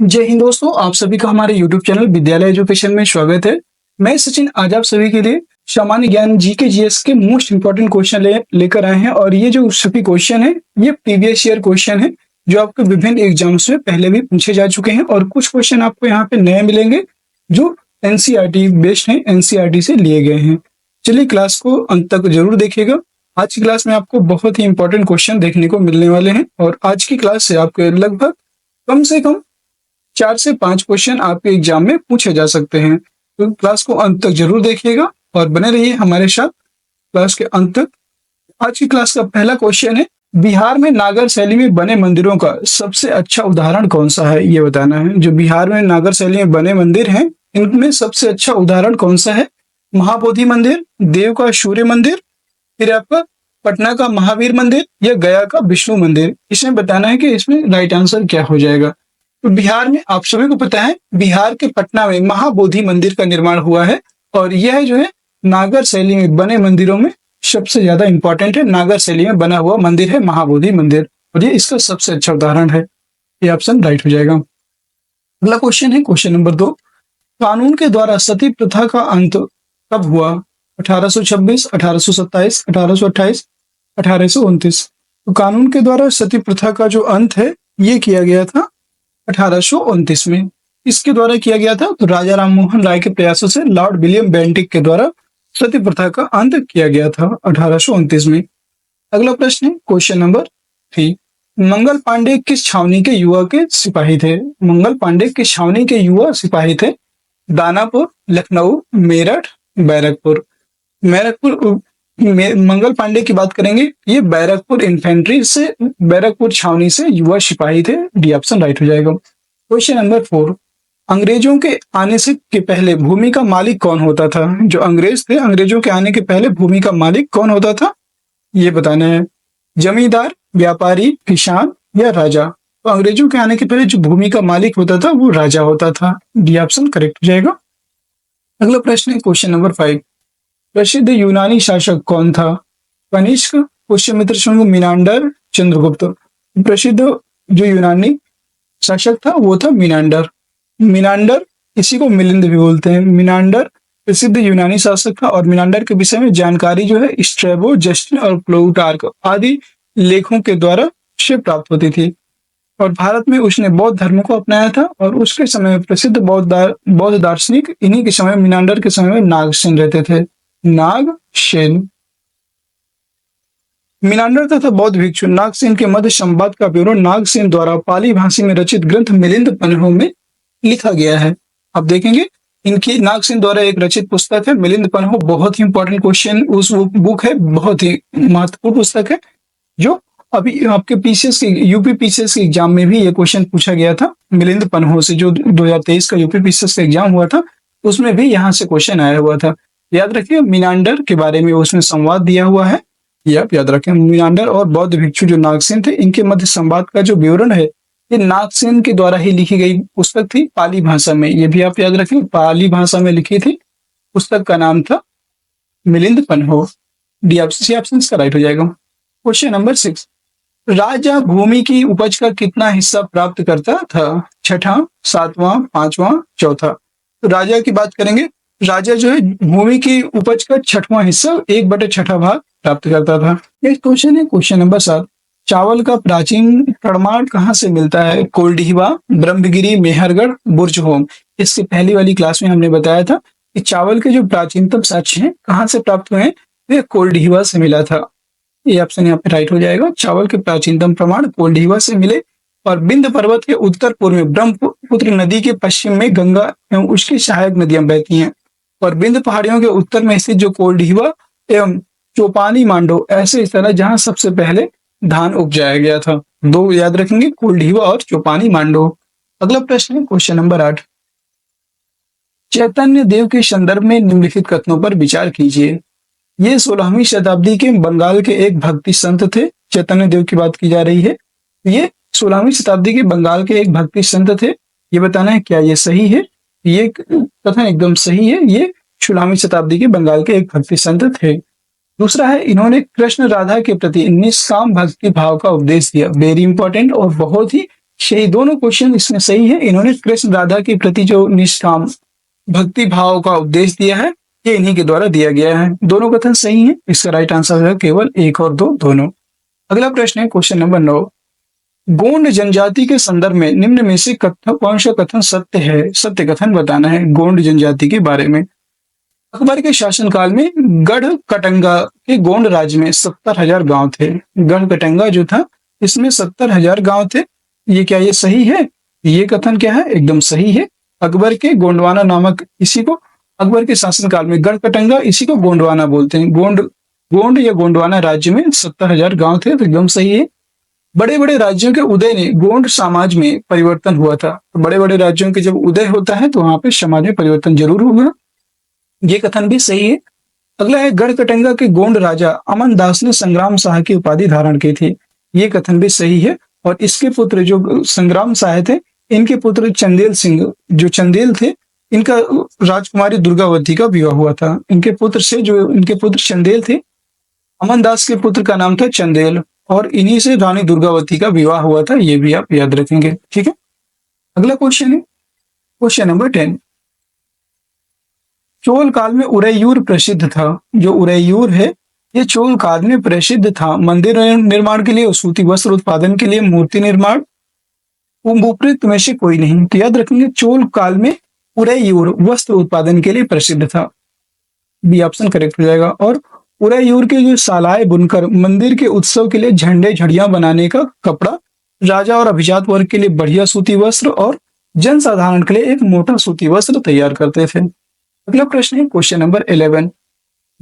जय हिंद दोस्तों, आप सभी का हमारे YouTube चैनल विद्यालय एजुकेशन में स्वागत है। मैं सचिन आज आप सभी के लिए सामान्य ज्ञान जीके जीएस के मोस्ट इंपोर्टेंट क्वेश्चन लेकर आए हैं और ये जो सभी क्वेश्चन है ये प्रीवियस ईयर क्वेश्चन है जो आपके विभिन्न एग्जाम्स में पहले भी पूछे जा चुके हैं और कुछ क्वेश्चन आपको यहाँ पे नए मिलेंगे जो एनसीईआरटी बेस्ड हैं, एनसीईआरटी से लिए गए हैं। चलिए क्लास को अंत तक जरूर देखिएगा। आज की क्लास में आपको बहुत ही इंपॉर्टेंट क्वेश्चन देखने को मिलने वाले हैं और आज की क्लास से आपके लगभग कम से कम 4 से 5 क्वेश्चन आपके एग्जाम में पूछे जा सकते हैं। तो क्लास को अंत तक जरूर देखिएगा और बने रहिए हमारे साथ क्लास के अंत तक। आज की क्लास का पहला क्वेश्चन है, बिहार में नागर शैली में बने मंदिरों का सबसे अच्छा उदाहरण कौन सा है, ये बताना है। जो बिहार में नागर शैली में बने मंदिर हैं इनमें सबसे अच्छा उदाहरण कौन सा है? महाबोधि मंदिर, देव का सूर्य मंदिर, फिर आपका पटना का महावीर मंदिर या गया का विष्णु मंदिर। इसमें बताना है कि इसमें राइट आंसर क्या हो जाएगा। तो बिहार में आप सभी को पता है बिहार के पटना में महाबोधि मंदिर का निर्माण हुआ है और यह जो है नागर शैली में बने मंदिरों में सबसे ज्यादा इंपॉर्टेंट है। नागर शैली में बना हुआ मंदिर है महाबोधि मंदिर और ये इसका सबसे अच्छा उदाहरण है। ये ऑप्शन राइट हो जाएगा। अगला क्वेश्चन है क्वेश्चन नंबर 2, कानून के द्वारा सती प्रथा का अंत कब हुआ? 1826, 1827, 1828, 1829। तो कानून के द्वारा सती प्रथा का जो अंत है ये किया गया था 1829 में। इसके द्वारा किया गया था तो राजा राम मोहन राय के प्रयासों से लॉर्ड विलियम बेंटिक के द्वारा सती प्रथा का अंत किया गया था 1829 में। अगला प्रश्न है क्वेश्चन नंबर 3, मंगल पांडे किस छावनी के युवा के सिपाही थे? मंगल पांडे किस छावनी के युवा सिपाही थे? दानापुर, लखनऊ, मेरठ, बैरकपुर। मंगल पांडे की बात करेंगे, ये बैरकपुर इन्फेंट्री से, बैरकपुर छावनी से युवा सिपाही थे। डी ऑप्शन राइट हो जाएगा। क्वेश्चन नंबर 4, अंग्रेजों के आने से के पहले भूमि का मालिक कौन होता था? जो अंग्रेज थे, अंग्रेजों के आने के पहले भूमि का मालिक कौन होता था ये बताना है। जमींदार, व्यापारी, किसान या राजा? तो अंग्रेजों के आने के पहले जो भूमि का मालिक होता था वो राजा होता था। डी ऑप्शन करेक्ट हो जाएगा। अगला प्रश्न है क्वेश्चन नंबर 5, प्रसिद्ध यूनानी शासक कौन था? कनिष्क, पुष्यमित्र शुंग, मीनांडर, चंद्रगुप्त। प्रसिद्ध जो यूनानी शासक था वो था मीनांडर। मीनांडर, इसी को मिलिंद भी बोलते हैं। मीनांडर प्रसिद्ध यूनानी शासक था और मीनांडर के विषय में जानकारी जो है स्ट्रैबो, जस्टिन और प्लूटार्क आदि लेखों के द्वारा उसे प्राप्त होती थी और भारत में उसने बौद्ध धर्म को अपनाया था और उसके समय में प्रसिद्ध बौद्ध दार्शनिक इन्हीं के समय, मीनांडर के समय में नागसेन रहते थे। नागसेन। मीनांडर तथा बौद्ध भिक्षु नागसेन के मध्य संवाद का विवरण नागसेन द्वारा पाली भाषा में रचित ग्रंथ मिलिंद पन्हों में लिखा गया है। आप देखेंगे इनकी नागसेन द्वारा एक रचित पुस्तक है मिलिंद पन्हों। बहुत ही इंपॉर्टेंट क्वेश्चन उस बुक है, बहुत ही महत्वपूर्ण पुस्तक है जो अभी आपके पीसीएस के यूपी पीसीएस के एग्जाम में भी ये क्वेश्चन पूछा गया था। मिलिंद पन्हों से जो 2023 का यूपी पीसीएस का एग्जाम हुआ था उसमें भी यहाँ से क्वेश्चन आया हुआ था। याद रखिए मीनांडर के बारे में उसमें संवाद दिया हुआ है, ये आप याद रखें। मीनांडर और बौद्ध भिक्षु जो नागसेन थे इनके मध्य संवाद का जो विवरण है ये नागसेन के द्वारा ही लिखी गई पुस्तक थी पाली भाषा में। ये भी आप याद रखें, पाली भाषा में लिखी थी। पुस्तक का नाम था मिलिंद पन्हों। डी ऑप्शन का राइट हो जाएगा। क्वेश्चन नंबर 6, राजा भूमि की उपज का कितना हिस्सा प्राप्त करता था? 6वां, 7वां, 5वां, 4था। तो राजा की बात करेंगे, राजा जो है भूमि की उपज का 6वां हिस्सा 1/6 भाग प्राप्त करता था। नेक्स्ट क्वेश्चन है क्वेश्चन नंबर 7, चावल का प्राचीन प्रमाण कहाँ से मिलता है? कोल्डीवा, ब्रह्मगिरी, मेहरगढ़, बुर्जहोम। इससे पहली वाली क्लास में हमने बताया था कि चावल के जो प्राचीनतम साक्ष्य हैं कहाँ से प्राप्त हुए हैं, वे कोल्डीवा से मिला था। ये ऑप्शन यहाँ पे राइट हो जाएगा। चावल के प्राचीनतम प्रमाण कोल्डीवा से मिले और विंध्य पर्वत के उत्तर पूर्व में ब्रह्मपुत्र नदी के पश्चिम में गंगा एवं उसकी सहायक नदियां बहती हैं और विंध्य पहाड़ियों के उत्तर में स्थित जो कोल्डीवा एवं चौपानी मांडो ऐसे स्थल है जहां सबसे पहले धान उपजाया गया था। 2 याद रखेंगे, कोल्डीवा और चौपानी मांडो। अगला प्रश्न है क्वेश्चन नंबर 8, चैतन्य देव के संदर्भ में निम्नलिखित कथनों पर विचार कीजिए। ये 16वीं शताब्दी के बंगाल के एक भक्ति संत थे। चैतन्य देव की बात की जा रही है। ये 16वीं शताब्दी के बंगाल के एक भक्ति संत थे। ये बताना है क्या ये सही है? ये कथन एकदम सही है। ये 16वीं शताब्दी के बंगाल के एक भक्ति संत थे। दूसरा है, इन्होंने कृष्ण राधा के प्रति निष्काम भक्ति भाव का उपदेश दिया। वेरी इंपॉर्टेंट और बहुत ही यही दोनों क्वेश्चन इसमें सही है। इन्होंने कृष्ण राधा के प्रति जो निष्काम भक्ति भाव का उपदेश दिया है, ये इन्हीं के द्वारा दिया गया है। दोनों कथन सही है। इसका राइट आंसर है केवल 1 और 2 दोनों। अगला प्रश्न है क्वेश्चन नंबर 9। गोंड जनजाति के संदर्भ में निम्न में से कौन सा कथन सत्य है? सत्य कथन बताना है गोंड जनजाति के बारे में। अकबर के शासनकाल में गढ़ कटंगा के गोंड राज्य में 70,000 गांव थे। गढ़ कटंगा जो था इसमें 70,000 गांव थे। ये क्या ये सही है? ये कथन क्या है? एकदम सही है। अकबर के गोंडवाना नामक इसी को अकबर के शासनकाल में गढ़ कटंगा इसी को गोंडवाना बोलते हैं। गोंड या गोंडवाना राज्य में 70,000 गांव थे, तो एकदम सही है। बड़े बड़े राज्यों के उदय ने गोंड समाज में परिवर्तन हुआ था। बड़े बड़े राज्यों के जब उदय होता है तो वहां पे समाज में परिवर्तन जरूर होगा। ये कथन भी सही है। अगला है गढ़ कटंगा के गोंड राजा अमन दास ने संग्राम शाह की उपाधि धारण की थी। ये कथन भी सही है। और इसके पुत्र जो संग्राम शाह थे, इनके पुत्र चंदेल सिंह जो चंदेल थे, इनका राजकुमारी दुर्गावती का विवाह हुआ था। इनके पुत्र चंदेल थे, अमन दास के पुत्र का नाम था चंदेल, और इन्हीं से रानी दुर्गावती का विवाह हुआ था। ये भी आप याद रखेंगे, ठीक है। अगला क्वेश्चन है क्वेश्चन नंबर 10। चोल काल में उरैयूर प्रसिद्ध था। जो उरैयूर है ये चोल काल में प्रसिद्ध था। मंदिर निर्माण के लिए, सूती वस्त्र उत्पादन के लिए, मूर्ति निर्माण, उपरोक्त में से कोई नहीं। तो याद रखेंगे चोल काल में उरैयूर वस्त्र उत्पादन के लिए प्रसिद्ध था। बी ऑप्शन करेक्ट हो जाएगा। और उरैयूर के जो सालाए बुनकर मंदिर के उत्सव के लिए झंडे झड़ियां बनाने का कपड़ा, राजा और अभिजात वर्ग के लिए बढ़िया सूती वस्त्र और जनसाधारण के लिए एक मोटा सूती वस्त्र तैयार करते थे। अगला प्रश्न है क्वेश्चन नंबर 11।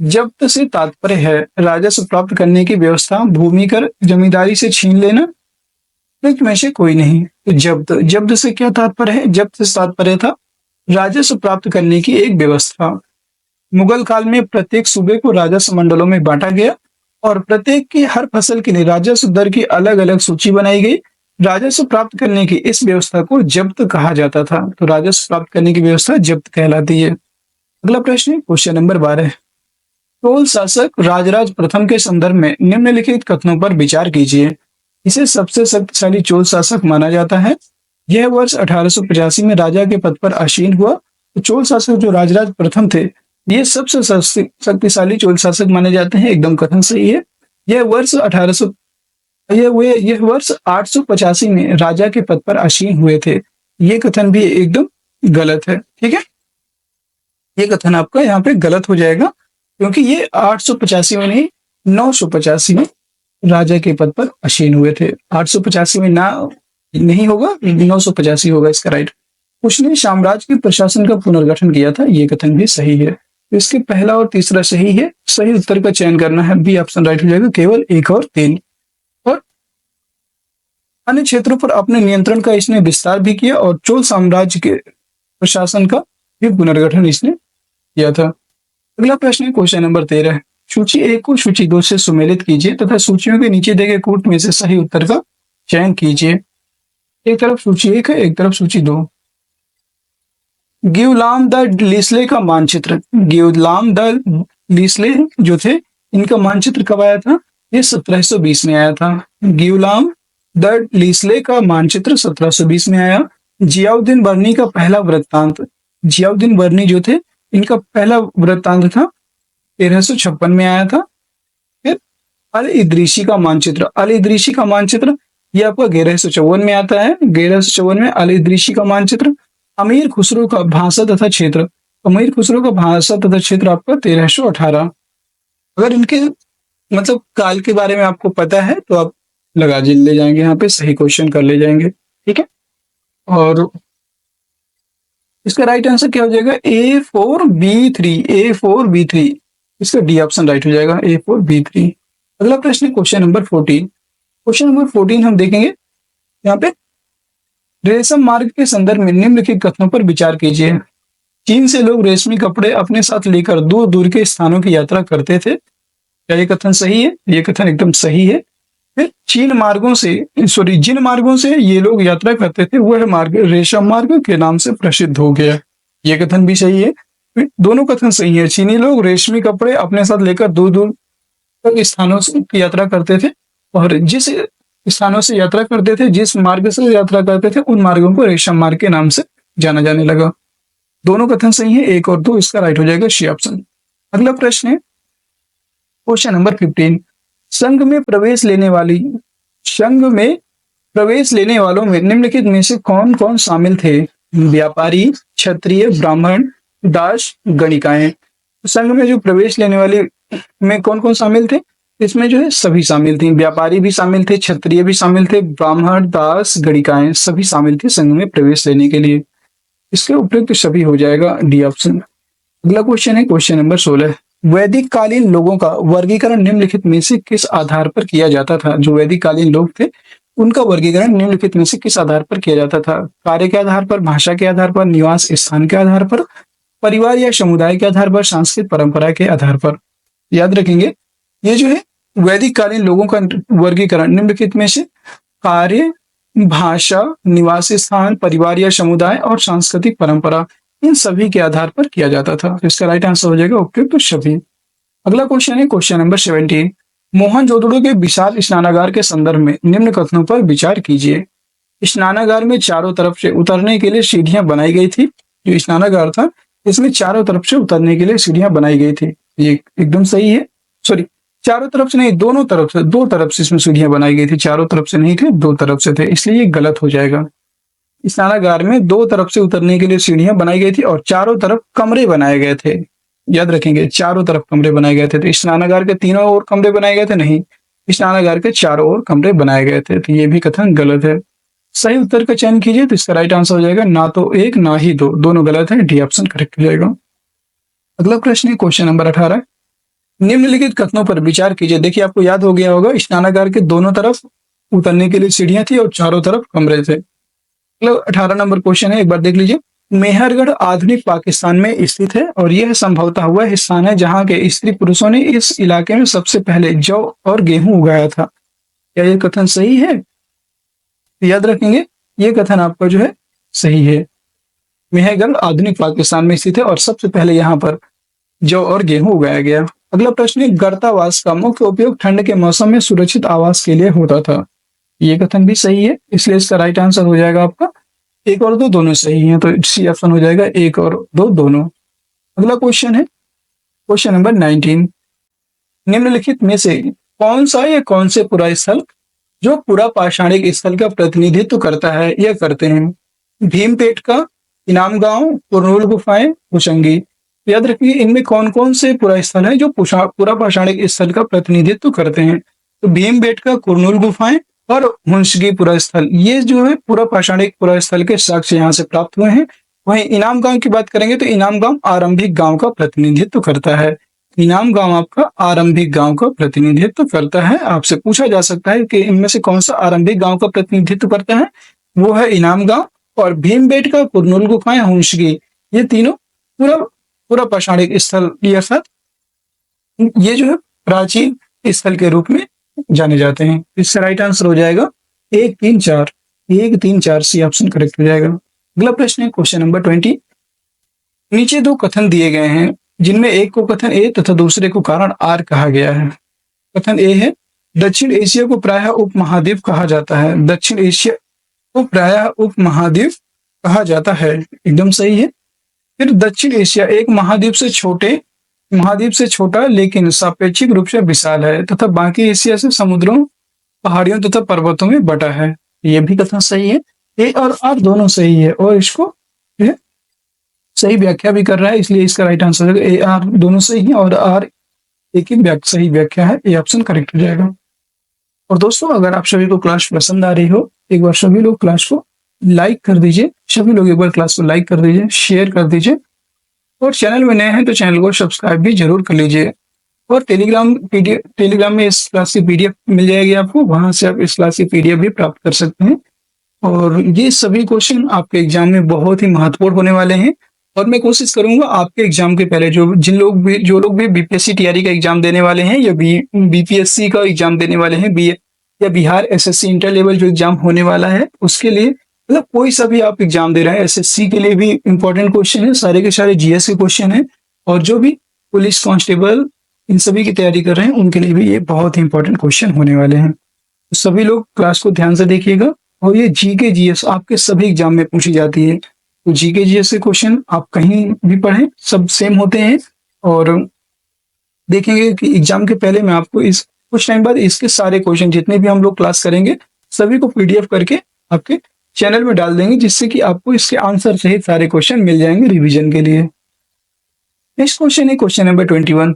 जब्त से तात्पर्य है राजस्व प्राप्त करने की व्यवस्था, भूमिकर, जमींदारी से छीन लेना, में से कोई नहीं। तो जब्त से क्या तात्पर्य है? जब्त से तात्पर्य था राजस्व प्राप्त करने की एक व्यवस्था। मुगल काल में प्रत्येक सूबे को राजस्व मंडलों में बांटा गया और प्रत्येक की हर फसल के लिए राजस्व दर की अलग अलग सूची बनाई गई। राजस्व प्राप्त करने की इस व्यवस्था को जब्त कहा जाता था। तो राजस्व प्राप्त करने की व्यवस्था जब्त कहलाती है। अगला प्रश्न है क्वेश्चन नंबर 12। चोल शासक राजराज प्रथम के संदर्भ में निम्नलिखित कथनों पर विचार कीजिए। इसे सबसे शक्तिशाली चोल शासक माना जाता है। यह वर्ष 1885 में राजा के पद पर आसीन हुआ। तो चोल शासक जो राजराज प्रथम थे, ये सबसे शक्तिशाली चोल शासक माने जाते हैं। एकदम कथन सही है। यह वर्ष 885 में राजा के पद पर आसीन हुए थे। ये कथन भी एकदम गलत है, ठीक है। ये कथन आपका यहाँ पे गलत हो जाएगा, क्योंकि ये 885 में नहीं, 985 में राजा के पद पर आसीन हुए थे। 885 में ना नहीं होगा, 985 होगा इसका राइट। उसने साम्राज्य के प्रशासन का पुनर्गठन किया था। ये कथन भी सही है। तो इसके पहला और तीसरा सही है। सही उत्तर का चयन करना है, बी ऑप्शन राइट हो जाएगा, केवल 1 और 3। और अन्य क्षेत्रों पर अपने नियंत्रण का इसने विस्तार भी किया और चोल साम्राज्य के प्रशासन का भी पुनर्गठन इसने किया था। अगला प्रश्न है क्वेश्चन नंबर 13। सूची 1 को सूची 2 से सुमेलित कीजिए तथा सूचियों के नीचे दिए गए कूट में से सही उत्तर का चयन कीजिए। एक तरफ सूची 1 है, एक तरफ सूची 2। गिवलाम द लीसले का मानचित्र, गिवलाम द लीसले जो थे, इनका मानचित्र कब आया था? ये 1720 में आया था। गिवलाम द लीसले का मानचित्र 1720 में आया। जियाउद्दीन बर्नी का पहला वृत्तांत, जियाउद्दीन बर्नी जो थे, इनका पहला वृत्तांत था 1356 में आया था। फिर अल इदरीसी का मानचित्र, अल इदरीसी का मानचित्र ये आपका 1154 में आता है। 1154 में अल इदरीसी का मानचित्र। अमीर खुसरो का भाषा तथा क्षेत्र, अमीर खुसरो का भाषा तथा क्षेत्र आपका 1318। अगर इनके मतलब काल के बारे में आपको पता है तो आप लगा ले जाएंगे, यहाँ पे सही क्वेश्चन कर ले जाएंगे, ठीक है। और इसका राइट आंसर क्या हो जाएगा? A4B3, A4B3। इसका डी ऑप्शन राइट हो जाएगा, A4B3। अगला प्रश्न है क्वेश्चन नंबर 14। क्वेश्चन नंबर 14 हम देखेंगे यहाँ पे, रेशम मार्ग के संदर्भ में निम्नलिखित कथनों पर विचार कीजिए। चीन से लोग रेशमी कपड़े अपने साथ लेकर दूर दूर के स्थानों की यात्रा करते थे। क्या ये कथन सही है? ये कथन एकदम सही है। फिर जिन मार्गों से ये लोग यात्रा करते थे, वह मार्ग रेशम मार्ग के नाम से प्रसिद्ध हो गया। ये कथन भी सही है। फिर दोनों कथन सही है। चीनी लोग रेशमी कपड़े अपने साथ लेकर दूर दूर तक स्थानों की यात्रा करते थे, और जिस स्थानों से यात्रा करते थे, जिस मार्ग से यात्रा करते थे उन मार्गों को रेशम मार्ग के नाम से जाना जाने लगा। दोनों कथन सही है, 1 और 2, इसका राइट हो जाएगा सी ऑप्शन। अगला प्रश्न है क्वेश्चन नंबर 15। संघ में प्रवेश लेने वालों में निम्नलिखित में से कौन कौन शामिल थे? व्यापारी, क्षत्रिय, ब्राह्मण, दास, गणिकाएं। संघ में जो प्रवेश लेने वाले में कौन कौन शामिल थे? इसमें जो है सभी शामिल थे, व्यापारी भी शामिल थे, क्षत्रिय भी शामिल थे, ब्राह्मण, दास, गणिकाएं सभी शामिल थे संघ में प्रवेश लेने के लिए। इसके उपयुक्त सभी हो जाएगा डी ऑप्शन। अगला क्वेश्चन है क्वेश्चन नंबर 16। वैदिक कालीन लोगों का वर्गीकरण निम्नलिखित में से किस आधार पर किया जाता था? जो वैदिक कालीन लोग थे उनका वर्गीकरण निम्नलिखित में से किस आधार पर किया जाता था? कार्य के आधार पर, भाषा के आधार पर, निवास स्थान के आधार पर, परिवार या समुदाय के आधार पर, सांस्कृतिक परंपरा के आधार पर। याद रखेंगे ये जो है वैदिक कालीन लोगों का वर्गीकरण निम्नलिखित में से कार्य, भाषा, निवास स्थान, परिवार या समुदाय और सांस्कृतिक परंपरा, इन सभी के आधार पर किया जाता था। इसका राइट आंसर हो जाएगा उपयुक्त सभी। अगला क्वेश्चन है क्वेश्चन नंबर 17। मोहनजोदड़ो के विशाल स्नानागार के संदर्भ में निम्न कथनों पर विचार कीजिए। स्नानागार में चारों तरफ से उतरने के लिए सीढ़ियां बनाई गई थी। जो स्नानागार था इसमें चारों तरफ से उतरने के लिए सीढ़ियां बनाई गई थी। ये एकदम सही है। सॉरी, चारों तरफ से नहीं, दोनों तरफ से, दो तरफ से इसमें सीढ़ियां बनाई गई थी। चारों तरफ से नहीं थे, दो तरफ से थे, इसलिए ये गलत हो जाएगा। स्नानागार में दो तरफ से उतरने के लिए सीढ़ियां बनाई गई थी और चारों तरफ कमरे बनाए गए थे। याद रखेंगे चारों तरफ कमरे बनाए गए थे। तो स्नानागार के तीनों ओर कमरे बनाए गए थे? नहीं, स्नानागार के चारों ओर कमरे बनाए गए थे। तो ये भी कथन गलत है। सही उत्तर का चयन कीजिए तो इसका राइट आंसर हो जाएगा ना तो एक ना ही दो, दोनों गलत है। डी ऑप्शन करेक्ट हो जाएगा। अगला प्रश्न है क्वेश्चन नंबर 18। निम्नलिखित कथनों पर विचार कीजिए। देखिए आपको याद हो गया होगा स्नानागार के दोनों तरफ उतरने के लिए सीढ़ियां थी और चारों तरफ कमरे थे। 18 नंबर क्वेश्चन है, एक बार देख लीजिए। मेहरगढ़ आधुनिक पाकिस्तान में स्थित है और यह संभवतः वह स्थान है जहां के स्त्री पुरुषों ने इस इलाके में सबसे पहले जौ और गेहूं उगाया था। क्या यह कथन सही है? याद रखेंगे यह कथन आपका जो है सही है। मेहरगढ़ आधुनिक पाकिस्तान में स्थित है और सबसे पहले यहाँ पर जौ और गेहूं उगाया गया। अगला प्रश्न है, गर्तावास का मुख्य उपयोग ठंड के मौसम में सुरक्षित आवास के लिए होता था। ये कथन भी सही है, इसलिए इसका राइट आंसर हो जाएगा आपका 1 और 2 दोनों सही हैं। तो सी ऑप्शन हो जाएगा 1 और 2 दोनों। अगला क्वेश्चन है क्वेश्चन नंबर 19। निम्नलिखित में से कौन सा या कौन से पुरा स्थल जो पुरा पाषाणिक स्थल का प्रतिनिधित्व करता है या करते हैं? भीमपेटका, इनाम गांव, कुरनूल गुफाएं, होशंगी। याद रखिए इनमें कौन कौन से पुरा स्थल है जो पुरा पाषाणिक स्थल का प्रतिनिधित्व करते हैं? तो भीमबेटका, कुरनूल गुफाएं और हुंसगी पुरा स्थल, ये जो है पूरा पाषाणिक पुरा स्थल के साक्ष्य यहाँ से प्राप्त हुए हैं। वहीं इनाम गांव की बात करेंगे तो इनाम गांव आरंभिक गांव का प्रतिनिधित्व करता है। इनाम गांव आपका आरंभिक गांव का प्रतिनिधित्व करता है। आपसे पूछा जा सकता है कि इनमें से कौन सा आरंभिक गांव का प्रतिनिधित्व करता है? वो है इनाम गांव। और भीमबेटका, कुरनूल गुफाएं, हुंसगी, ये तीनों पूरा पाषाणिक स्थल के साथ ये जो है प्राचीन स्थल के रूप में जाने जाते हैं। इसका राइट आंसर हो जाएगा 1, 3, 4। 1, 3, 4 सी ऑप्शन करेक्ट हो जाएगा। अगला प्रश्न है क्वेश्चन नंबर 20। नीचे 2 कथन दिए गए हैं जिनमें एक को कथन ए तथा दूसरे को कारण आर कहा गया है। कथन ए है, दक्षिण एशिया को प्रायः उपमहाद्वीप कहा जाता है। दक्षिण एशिया को प्रायः उपमहाद्वीप कहा जाता है, एकदम सही है। फिर दक्षिण एशिया एक महाद्वीप से छोटा लेकिन सापेक्षिक रूप से विशाल है तथा बाकी एशिया से समुद्रों, पहाड़ियों तथा पर्वतों में बटा है। यह भी कथन सही है। ए और आर दोनों सही है और इसको सही व्याख्या भी कर रहा है, इसलिए इसका राइट आंसर है ए आर दोनों सही है और आर एक ही सही व्याख्या है। ए ऑप्शन करेक्ट हो जाएगा। और दोस्तों अगर आप सभी को क्लास पसंद आ रही हो, एक बार सभी लोग क्लास को लाइक कर दीजिए। सभी लोग एक बार क्लास को लाइक कर दीजिए, शेयर कर दीजिए और चैनल में नए हैं तो चैनल को सब्सक्राइब भी जरूर कर लीजिए। और टेलीग्राम में इस क्लास की पीडीएफ मिल जाएगी आपको, वहां से आप इस क्लास की पीडीएफ भी प्राप्त कर सकते हैं। और ये सभी क्वेश्चन आपके एग्जाम में बहुत ही महत्वपूर्ण होने वाले हैं और मैं कोशिश करूंगा आपके एग्जाम के पहले जो लोग भी बीपीएससी टीआरई का एग्जाम देने वाले हैं या बीपीएससी का एग्जाम देने वाले हैं, या बिहार एसएससी इंटर लेवल जो एग्जाम होने वाला है उसके लिए, मतलब कोई सा भी आप एग्जाम दे रहे हैं, एसएससी के लिए भी इंपॉर्टेंट क्वेश्चन है, सारे के सारे जीएस के क्वेश्चन है। और जो भी पुलिस कांस्टेबल इन सभी की तैयारी कर रहे हैं उनके लिए भी ये बहुत ही इंपॉर्टेंट क्वेश्चन होने वाले हैं। तो सभी लोग क्लास को ध्यान से देखिएगा। और ये जीके जीएस आपके सभी एग्जाम में पूछी जाती है। तो जीके जीएस के क्वेश्चन आप कहीं भी पढ़ें, सब सेम होते हैं। और देखेंगे कि एग्जाम के पहले मैं आपको इस कुछ टाइम बाद इसके सारे क्वेश्चन जितने भी हम लोग क्लास करेंगे सभी को पीडीएफ करके आपके चैनल में डाल देंगे, जिससे कि आपको इसके आंसर सहित सारे क्वेश्चन मिल जाएंगे रिवीजन के लिए। नेक्स्ट क्वेश्चन है क्वेश्चन नंबर 21।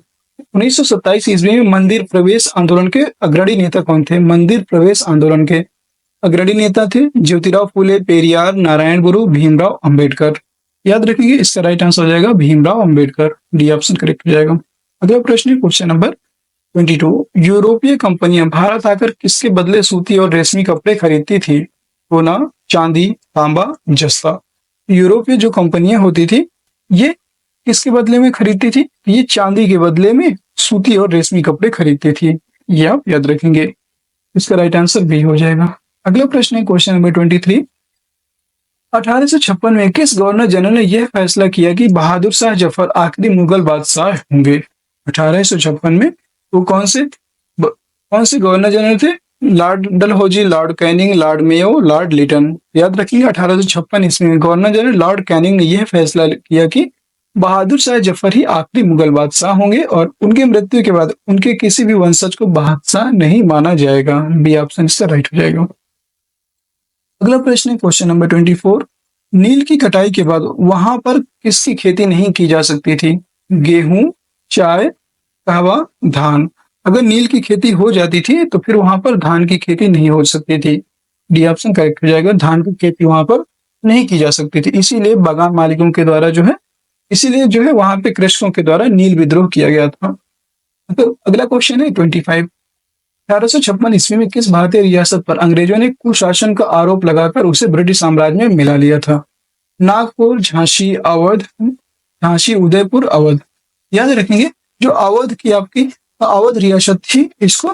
1927 ईस्वी में मंदिर प्रवेश आंदोलन के अग्रणी नेता कौन थे? मंदिर प्रवेश आंदोलन के अग्रणी नेता थे ज्योतिराव फुले, पेरियार, नारायण गुरु, भीमराव अंबेडकर। याद रखेंगे, इसका राइट आंसर हो जाएगा Bhimrao Ambedkar. D option correct हो जाएगा। अगला प्रश्न है क्वेश्चन नंबर 22। यूरोपीय कंपनियां भारत आकर किसके बदले सूती और रेशमी कपड़े खरीदती थी? सोना, चांदी, तांबा, जस्ता। यूरोपीय जो कंपनियां होती थी ये किसके बदले में खरीदती थी? ये चांदी के बदले में सूती और रेशमी कपड़े खरीदती थी। ये आप याद रखेंगे। इसका राइट आंसर बी हो जाएगा। अगला प्रश्न है क्वेश्चन नंबर 23। 1856 में किस गवर्नर जनरल ने यह फैसला किया कि बहादुर शाह जफर आखिरी मुगल बादशाह होंगे? 1856 में वो कौन से गवर्नर जनरल थे? Lord Dalhousie, lord Canning, lord Mayo, lord Lytton. याद रखिएगा 1856 ईस्वी में गवर्नर जनरल लॉर्ड कैनिंग ने यह फैसला किया कि बहादुर शाह जफर ही आखिरी मुगल बादशाह होंगे और उनके मृत्यु के बाद उनके किसी भी वंशज को बादशाह नहीं माना जाएगा। बी ऑप्शन इसका राइट हो जाएगा। अगला प्रश्न है क्वेश्चन नंबर 24। नील की कटाई के बाद वहां पर किसकी खेती नहीं की जा सकती थी? गेहूं, चाय, कहवा, धान। अगर नील की खेती हो जाती थी तो फिर वहां पर धान की खेती नहीं हो सकती थी। डी ऑप्शन करेक्ट हो जाएगा। धान की खेती वहां पर नहीं की जा सकती थी, इसीलिए बागान मालिकों के द्वारा इसीलिए वहां पे कृषकों के द्वारा नील विद्रोह किया गया था। तो अगला क्वेश्चन है 25। 1856 ईस्वी में किस भारतीय रियासत पर अंग्रेजों ने कुशासन का आरोप लगाकर उसे ब्रिटिश साम्राज्य में मिला लिया था? नागपुर, झांसी, अवध, झांसी, उदयपुर, अवध। याद रखेंगे, जो अवध की आपकी अवध रियासत थी, इसको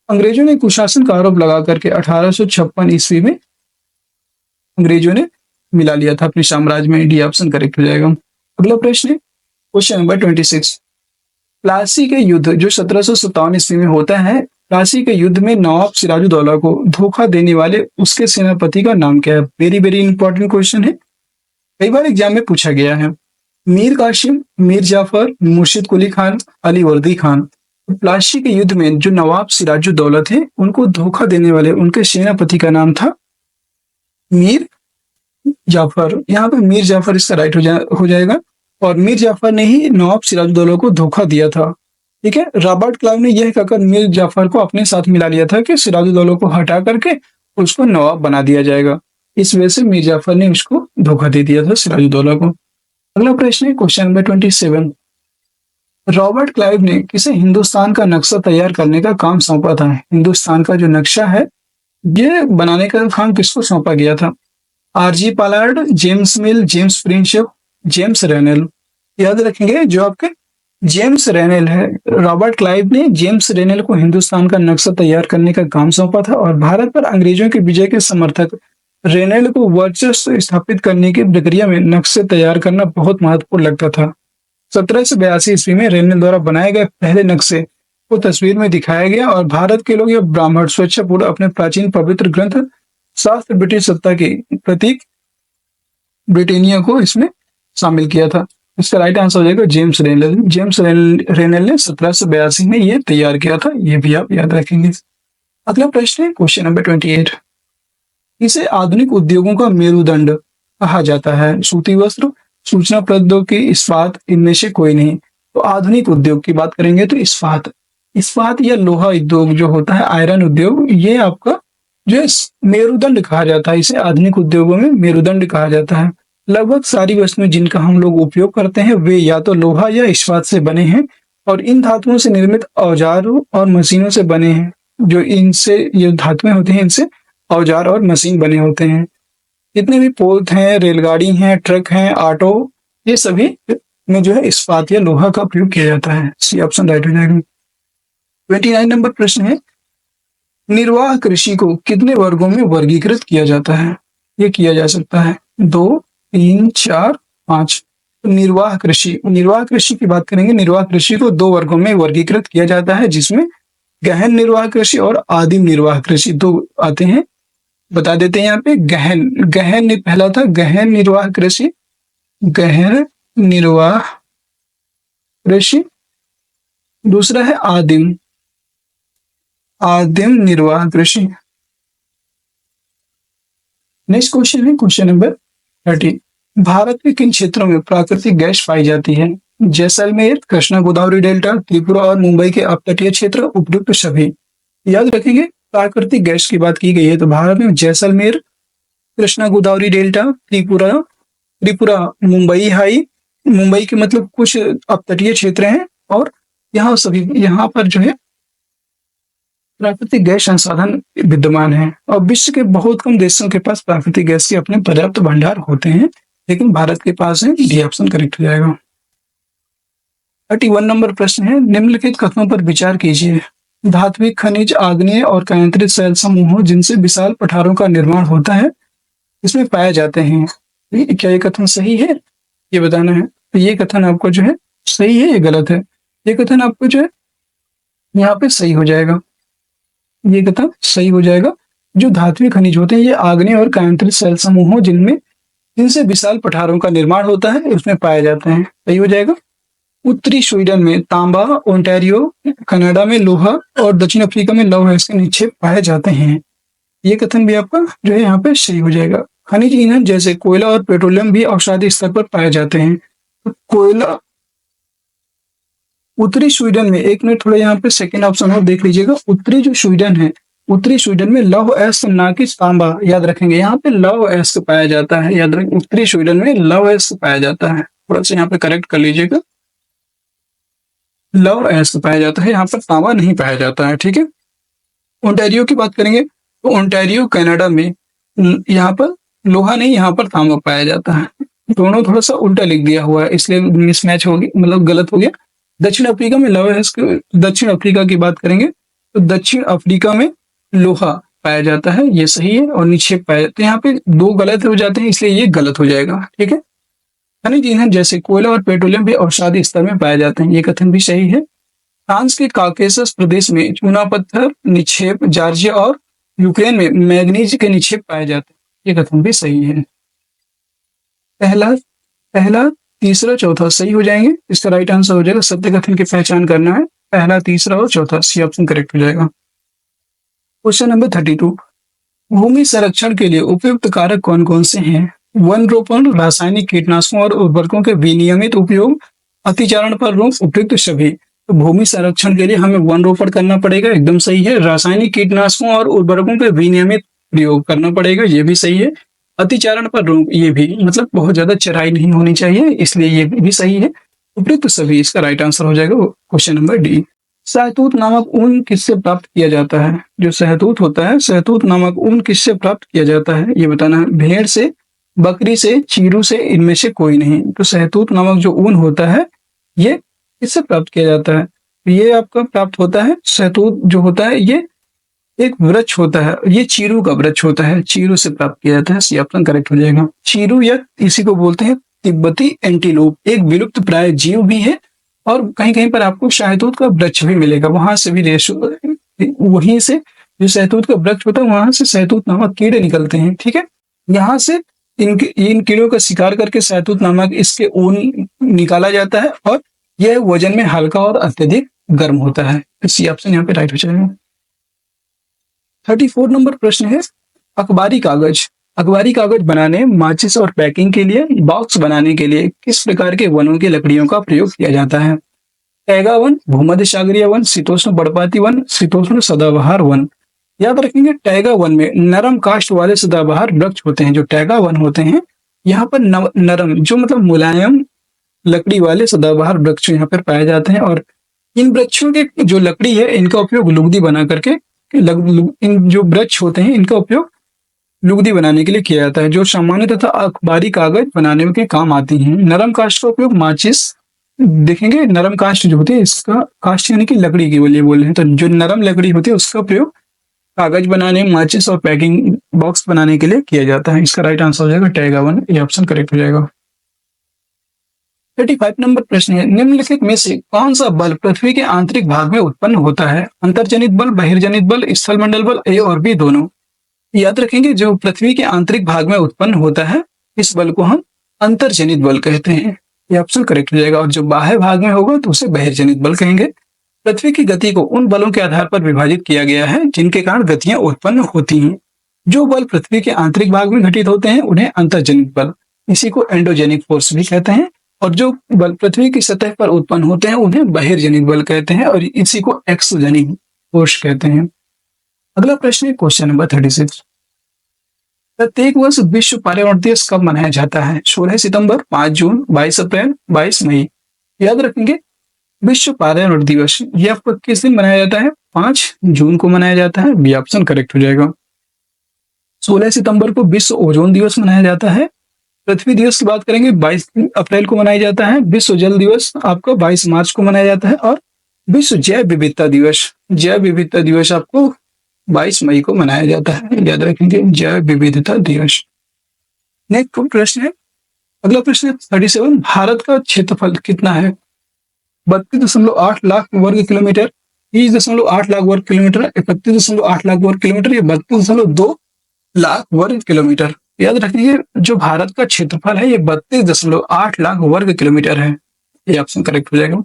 अंग्रेजों ने कुशासन का आरोप लगा करके 1856 ईस्वी में अंग्रेजों ने मिला लिया था अपने साम्राज्य में। डी ऑप्शन करेक्ट हो जाएगा। अगला प्रश्न है क्वेश्चन नंबर 26। प्लासी के युद्ध जो 1757 ईस्वी में होता है, प्लासी के युद्ध में नवाब सिराजुद्दौला को धोखा देने वाले उसके सेनापति का नाम क्या है? वेरी वेरी इंपॉर्टेंट क्वेश्चन है, कई बार एग्जाम में पूछा गया है। मीर कासिम, मीर जाफर, मुर्शिद कुली खान, अली वर्दी खान। प्लासी के युद्ध में जो नवाब सिराजुद्दौला थे उनको धोखा देने वाले उनके सेनापति का नाम था मीर जाफर। यहाँ पे मीर जाफर इसका राइट हो जाएगा। और मीर जाफर ने ही नवाब सिराजुद्दौला को धोखा दिया था। ठीक है, रॉबर्ट क्लाइव ने यह कहकर मीर जाफर को अपने साथ मिला लिया था कि सिराजुद्दौला को हटा करके उसको नवाब बना दिया जाएगा। इस वजह से मीर जाफर ने उसको धोखा दे दिया था सिराजुद्दौला को। अगला प्रश्न है क्वेश्चन नंबर 27। रॉबर्ट क्लाइव ने किसे हिंदुस्तान का नक्शा तैयार करने का काम सौंपा था? हिंदुस्तान का जो नक्शा है ये बनाने का काम किसको सौंपा गया था? R G Pollard, James Mill, James Prinsep, James Rennell. याद रखेंगे, जो आपके जेम्स रेनेल है, रॉबर्ट क्लाइव ने जेम्स रेनेल को हिंदुस्तान का नक्शा तैयार करने का काम सौंपा था। और भारत पर अंग्रेजों की विजय के समर्थक रेनेल को वर्चस्व स्थापित करने की प्रक्रिया में नक्शे तैयार करना बहुत महत्वपूर्ण लगता था। 1782 ईस्वी में रेनेल द्वारा बनाए गए पहले नक्शे को तस्वीर में दिखाया गया और भारत के लोग या ब्राह्मण स्वेच्छापूर्वक अपने प्राचीन पवित्र ग्रंथ शास्त्र ब्रिटिश सत्ता के प्रतीक ब्रिटेनिया को इसमें शामिल किया था। इसका राइट आंसर हो जाएगा जेम्स रेनेल। जेम्स रेनेल ने 1782 में ये तैयार किया था, ये भी आप याद रखेंगे। अगला प्रश्न है क्वेश्चन नंबर 28। इसे आधुनिक उद्योगों का मेरुदंड कहा जाता है? सूती वस्त्र, सूचना प्रौद्योगिकी, इस्पात, इनमें से कोई नहीं। तो आधुनिक उद्योग की बात करेंगे तो इस्पात या लोहा उद्योग जो होता है, आयरन उद्योग, ये आपका जो मेरुदंड कहा जाता है। इसे आधुनिक उद्योगों में मेरुदंड कहा जाता है। लगभग सारी वस्तुएं जिनका हम लोग उपयोग करते हैं वे या तो लोहा या इस्पात से बने हैं और इन धातुओं से निर्मित औजारों और मशीनों से बने हैं। जो इनसे ये धातुएं होती हैं, इनसे औजार और मशीन बने होते हैं। जितने भी पोत हैं, रेलगाड़ी हैं, ट्रक हैं, ऑटो, ये सभी में जो है इस्पात या लोहा का प्रयोग किया जाता है। सी ऑप्शन राइट हो जाएगा। 29 नंबर प्रश्न है, निर्वाह कृषि को कितने वर्गों में वर्गीकृत किया जाता है? ये किया जा सकता है 2, 3, 4, 5। तो निर्वाह कृषि की बात करेंगे। निर्वाह कृषि को 2 वर्गों में वर्गीकृत किया जाता है, जिसमें गहन निर्वाह कृषि और आदिम निर्वाह कृषि दो आते हैं, बता देते हैं यहाँ पे। पहला था गहन निर्वाह कृषि, गहन निर्वाह कृषि। दूसरा है आदिम आदिम निर्वाह कृषि। नेक्स्ट क्वेश्चन है क्वेश्चन नंबर 30। भारत के किन क्षेत्रों में प्राकृतिक गैस पाई जाती है? जैसलमेर, कृष्णा गोदावरी डेल्टा, त्रिपुरा और मुंबई के अपतटीय क्षेत्र, उपयुक्त सभी। याद रखेंगे, प्राकृतिक गैस की बात की गई है तो भारत में जैसलमेर, कृष्णा गोदावरी डेल्टा, त्रिपुरा त्रिपुरा मुंबई मुंबई के मतलब कुछ अपतटीय क्षेत्र हैं, और यहाँ पर जो है प्राकृतिक गैस संसाधन विद्यमान है। और विश्व के बहुत कम देशों के पास प्राकृतिक गैस के अपने पर्याप्त भंडार होते हैं, लेकिन भारत के पास है। डी ऑप्शन करेक्ट हो जाएगा। 31 नंबर प्रश्न है, निम्नलिखित कथनों पर विचार कीजिए। धात्विक खनिज, आग्नेय और कायांतरित शैल समूहों जिनसे विशाल पठारों का निर्माण होता है, इसमें पाए जाते हैं। क्या ये कथन सही है, ये बताना है। तो ये कथन आपको जो है सही है, ये गलत है। ये कथन आपको जो है यहाँ पे सही हो जाएगा, ये कथन सही हो जाएगा। जो धात्विक खनिज होते हैं ये आग्नेय और कायांतरित शैल समूहों जिनसे विशाल पठारों का निर्माण होता है, उसमें पाए जाते हैं, सही हो जाएगा। उत्तरी स्वीडन में तांबा, ओंटारियो कनाडा में लोहा और दक्षिण अफ्रीका में लौह अयस्क निक्षेप पाए जाते हैं। ये कथन भी आपका जो है यहाँ पे सही हो जाएगा। खनिज ईंधन जैसे कोयला और पेट्रोलियम भी औषधि स्तर पर पाए जाते हैं। तो कोयला उत्तरी स्वीडन में, एक मिनट थोड़ा यहाँ पे सेकेंड ऑप्शन और देख लीजिएगा। उत्तरी जो स्वीडन है, उत्तरी स्वीडन में लौह अयस्क ना कि तांबा, याद रखेंगे यहाँ पे लौह अयस्क पाया जाता है। याद रखें, उत्तरी स्वीडन में लौह अयस्क पाया जाता है। थोड़ा सा यहाँ पे करेक्ट कर लीजिएगा, लौह अयस्क पाया जाता है, यहाँ पर तांबा नहीं पाया जाता है। ठीक है। ओंटारियो की बात करेंगे तो ओंटारियो कनाडा में यहाँ पर लोहा नहीं, यहाँ पर तांबा पाया जाता है। दोनों थोड़ा सा उल्टा लिख दिया हुआ है, इसलिए मिसमैच होगी, मतलब गलत हो गया। दक्षिण अफ्रीका में लौह अयस्क, दक्षिण अफ्रीका की बात करेंगे तो दक्षिण अफ्रीका में लोहा पाया जाता है, ये सही है। और निक्षेप पाया जाता है, यहाँ पे दो गलत हो जाते हैं, इसलिए ये गलत हो जाएगा। ठीक है। खनिज ईंधन जैसे कोयला और पेट्रोलियम भी औषधि स्तर में पाए जाते हैं, ये कथन भी सही है। फ्रांस के काकेशस प्रदेश में चूना पत्थर निक्षेप, जॉर्जिया और यूक्रेन में मैग्नीज के निक्षेप पाए जाते हैं, ये कथन भी सही है। पहला तीसरा चौथा सही हो जाएंगे, इसका राइट आंसर हो जाएगा। सत्य कथन की पहचान करना है, पहला तीसरा और चौथा, सी ऑप्शन करेक्ट हो जाएगा। Question number 32। भूमि संरक्षण के लिए उपयुक्त कारक कौन कौन से हैं? वन रोपण, रासायनिक कीटनाशकों और उर्वरकों के विनियमित उपयोग, अतिचारण पर रोक, उपयुक्त सभी। तो भूमि संरक्षण के लिए हमें वन रोपण करना पड़ेगा, एकदम सही है। रासायनिक कीटनाशकों और उर्वरकों के विनियमित प्रयोग करना पड़ेगा, ये भी सही है। अतिचारण पर रोक, ये भी, मतलब बहुत ज्यादा चराई नहीं होनी चाहिए, इसलिए ये भी सही है। उपयुक्त सभी, इसका राइट आंसर हो जाएगा क्वेश्चन नंबर डी। शहतूत नामक ऊन किससे प्राप्त किया जाता है? जो शहतूत होता है, शहतूत नामक ऊन किससे प्राप्त किया जाता है, ये बताना है। भेड़ से, बकरी से, चीरू से, इनमें से कोई नहीं। तो शहतूत नामक जो ऊन होता है ये किससे प्राप्त किया जाता है? ये आपका प्राप्त होता है, शहतूत जो होता है ये एक वृक्ष होता है, ये चीरू का वृक्ष होता है, चीरू से प्राप्त किया जाता है, सी ऑप्शन करेक्ट हो जाएगा। चीरू या इसी को बोलते हैं तिब्बती एंटीलोप, एक विलुप्त प्राय जीव भी है, और कहीं कहीं पर आपको शहतूत का वृक्ष भी मिलेगा, वहां से भी वहीं से जो शहतूत का वृक्ष होता है वहां से शहतूत नामक कीड़े निकलते हैं। ठीक है। यहाँ से इन कीड़ों का शिकार करके शहतूत नामक इसके ऊन निकाला जाता है, और यह वजन में हल्का और अत्यधिक गर्म होता है। सी ऑप्शन यहाँ पे राइट हो जाएगा। 34 नंबर प्रश्न है, अखबारी कागज बनाने, माचिस और पैकिंग के लिए, बॉक्स बनाने के लिए किस प्रकार के वनों की लकड़ियों का प्रयोग किया जाता है? टैगा वन, भूमध्य सागरीय वन, शीतोष्ण पर्णपाती वन, शीतोष्ण सदाबहार वन। याद रखेंगे, टैगा वन में नरम काष्ठ वाले सदाबहार वृक्ष होते हैं। जो टैगा वन होते हैं यहाँ पर नरम, जो मतलब मुलायम लकड़ी वाले सदाबहार वृक्ष यहाँ पर पाए जाते हैं, और इन वृक्षों के जो लकड़ी है इनका उपयोग लुगदी बना करके, इन जो वृक्ष होते हैं इनका उपयोग लुगदी बनाने के लिए किया जाता है, जो सामान्य तथा अखबारी कागज बनाने के काम आती हैं। नरम काष्ठ का उपयोग माचिस, देखेंगे नरम काष्ठ जो होती है, इसका काष्ठ यानी कि लकड़ी की लिए बोले हैं, तो जो नरम लकड़ी होती है उसका प्रयोग कागज बनाने, माचिस और पैकिंग बॉक्स बनाने के लिए किया जाता है। इसका राइट आंसर हो जाएगा टैगा वन, ये ऑप्शन करेक्ट हो जाएगा। 35 नंबर प्रश्न है, निम्नलिखित में से कौन सा बल पृथ्वी के आंतरिक भाग में उत्पन्न होता है? अंतर्जनित बल, बहिर्जनित बल, स्थलमंडल बल, ए और बी दोनों। याद रखेंगे, जो पृथ्वी के आंतरिक भाग में उत्पन्न होता है इस बल को हम अंतर्जनित बल कहते हैं। ये ऑप्शन करेक्ट हो जाएगा। और जो बाह्य भाग में होगा तो उसे बहिर्जनित बल कहेंगे। पृथ्वी की गति को उन बलों के आधार पर विभाजित किया गया है जिनके कारण गतियां उत्पन्न होती हैं। जो बल पृथ्वी के आंतरिक भाग में घटित होते हैं उन्हें अंतर्जनित बल, इसी को एंडोजेनिक फोर्स भी कहते हैं। और जो बल पृथ्वी की सतह पर उत्पन्न होते हैं उन्हें बहिर्जनित बल कहते हैं और इसी को एक्सोजेनिक फोर्स कहते हैं। अगला प्रश्न है क्वेश्चन नंबर 36। प्रत्येक वर्ष विश्व पर्यावरण दिवस कब मनाया जाता है? 16 सितंबर, 5 जून, 22 अप्रैल, 22 मई। याद रखेंगे, विश्व पर्यावरण दिवस यह आपको किस दिन मनाया जाता है? 5 जून को मनाया जाता है। बी ऑप्शन करेक्ट हो जाएगा। 16 सितंबर को विश्व ओजोन दिवस मनाया जाता है। पृथ्वी दिवस की बात करेंगे, 22 अप्रैल को मनाया जाता है। विश्व जल दिवस आपका 22 मार्च को मनाया जाता है। और विश्व जैव विविधता दिवस आपको 22 मई को मनाया जाता है। याद रखेंगे, जैव विविधता दिवस। नेक्स्ट प्रश्न है, अगला प्रश्न है 37। भारत का क्षेत्रफल कितना है? 32.8 लाख वर्ग किलोमीटर, 30.8 लाख वर्ग किलोमीटर, 31.8 लाख वर्ग किलोमीटर या 32.2 लाख वर्ग किलोमीटर। याद रखिए, जो भारत का क्षेत्रफल है ये 32.8 लाख वर्ग किलोमीटर है। ये ऑप्शन करेक्ट हो जाएगा।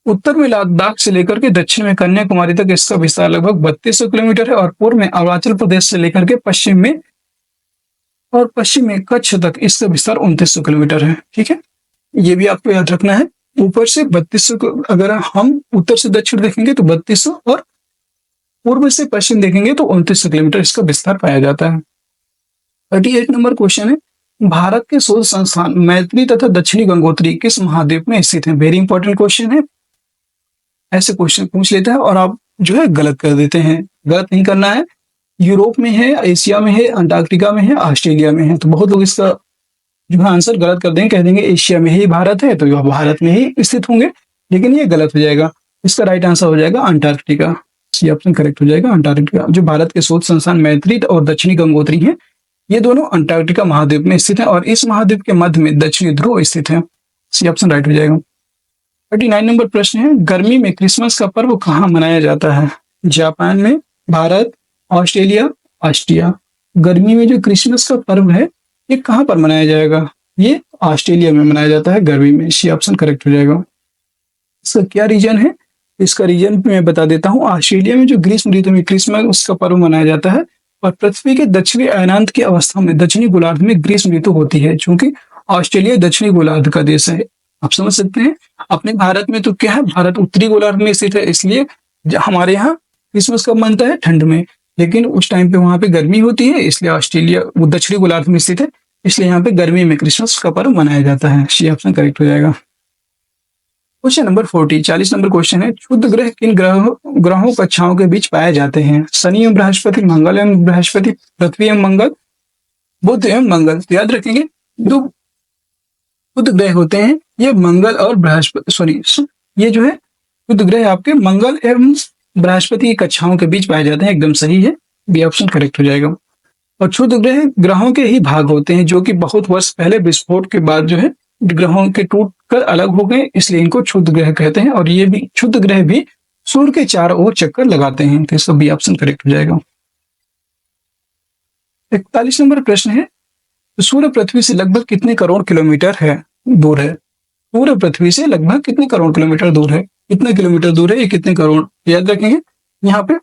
उत्तर में लद्दाख से लेकर के दक्षिण में कन्याकुमारी तक इसका विस्तार लगभग 3200 किलोमीटर है। और पूर्व में अरुणाचल प्रदेश से लेकर के पश्चिम में कच्छ तक इसका विस्तार 2900 किलोमीटर है। ठीक है, ये भी आपको याद रखना है। ऊपर से 3200 को अगर हम उत्तर से दक्षिण देखेंगे तो 3200 और पूर्व से पश्चिम देखेंगे तो 2900 किलोमीटर इसका विस्तार पाया जाता है। 38 नंबर क्वेश्चन है, भारत के शोध संस्थान मैत्री तथा दक्षिणी गंगोत्री किस महाद्वीप में स्थित है? वेरी इंपॉर्टेंट क्वेश्चन है। ऐसे क्वेश्चन पूछ लेता है और आप जो है गलत कर देते हैं। गलत नहीं करना है। यूरोप में है, एशिया में है, अंटार्कटिका में है, ऑस्ट्रेलिया में है। तो बहुत लोग इसका जो है आंसर गलत कर देंगे, कह देंगे एशिया में ही भारत है तो यह भारत में ही स्थित होंगे, लेकिन ये गलत हो जाएगा। इसका राइट आंसर हो जाएगा अंटार्कटिका। सी ऑप्शन करेक्ट हो जाएगा, अंटार्कटिका। जो भारत के शोध संस्थान मैत्री और दक्षिणी गंगोत्री है, ये दोनों अंटार्कटिका महाद्वीप में स्थित है और इस महाद्वीप के मध्य में दक्षिणी ध्रुव स्थित है। सी ऑप्शन राइट हो जाएगा। 39 नंबर प्रश्न है, गर्मी में क्रिसमस का पर्व कहाँ मनाया जाता है? जापान में, भारत, ऑस्ट्रेलिया, ऑस्ट्रिया। गर्मी में जो क्रिसमस का पर्व है ये कहाँ पर मनाया जाएगा? ये ऑस्ट्रेलिया में मनाया जाता है गर्मी में। सी ऑप्शन करेक्ट हो जाएगा। इसका क्या रीजन है? इसका रीजन मैं बता देता हूँ। ऑस्ट्रेलिया में जो ग्रीष्म ऋतु में क्रिसमस उसका पर्व मनाया जाता है और पृथ्वी के दक्षिणी अयनांत की अवस्था में दक्षिणी गोलार्ध में ग्रीष्म ऋतु होती है। चूंकि ऑस्ट्रेलिया दक्षिणी गोलार्ध का देश है, आप समझ सकते हैं। अपने भारत में तो क्या है, भारत उत्तरी गोलार्ध में स्थित है, इसलिए हमारे यहाँ क्रिसमस कब मनता है? ठंड में। लेकिन उस टाइम पे वहां पे गर्मी होती है, इसलिए ऑस्ट्रेलिया वो दक्षिणी गोलार्ध में स्थित है, इसलिए यहाँ पे गर्मी में क्रिसमस का पर्व मनाया जाता है। सी ऑप्शन करेक्ट हो जाएगा। क्वेश्चन नंबर 40 नंबर क्वेश्चन है, क्षुद्र ग्रह किन ग्रहों कक्षाओं के बीच पाए जाते हैं? शनि एवं बृहस्पति, मंगल एवं बृहस्पति, पृथ्वी एवं मंगल, बुध एवं मंगल। तो याद रखेंगे, दो क्षुद्र ग्रह होते हैं ये मंगल और बृहस्पति, सॉरी ये जो है क्षुद्र ग्रह आपके मंगल एवं बृहस्पति की कक्षाओं के बीच पाए जाते हैं। एकदम सही है, बी ऑप्शन करेक्ट हो जाएगा। और क्षुद्र ग्रह ग्रहों के ही भाग होते हैं जो कि बहुत वर्ष पहले विस्फोट के बाद जो है ग्रहों के टूट कर अलग हो गए, इसलिए इनको क्षुद्र ग्रह कहते हैं। और ये भी क्षुद्र ग्रह भी सूर्य के चारों ओर चक्कर लगाते हैं। तो इसका बी ऑप्शन करेक्ट हो जाएगा। 41 नंबर प्रश्न है, सूर्य पृथ्वी से लगभग कितने करोड़ किलोमीटर दूर है? सूर्य पृथ्वी से लगभग कितने करोड़ किलोमीटर दूर है? कितने किलोमीटर दूर है, ये कितने करोड़? याद रखेंगे, यहाँ पे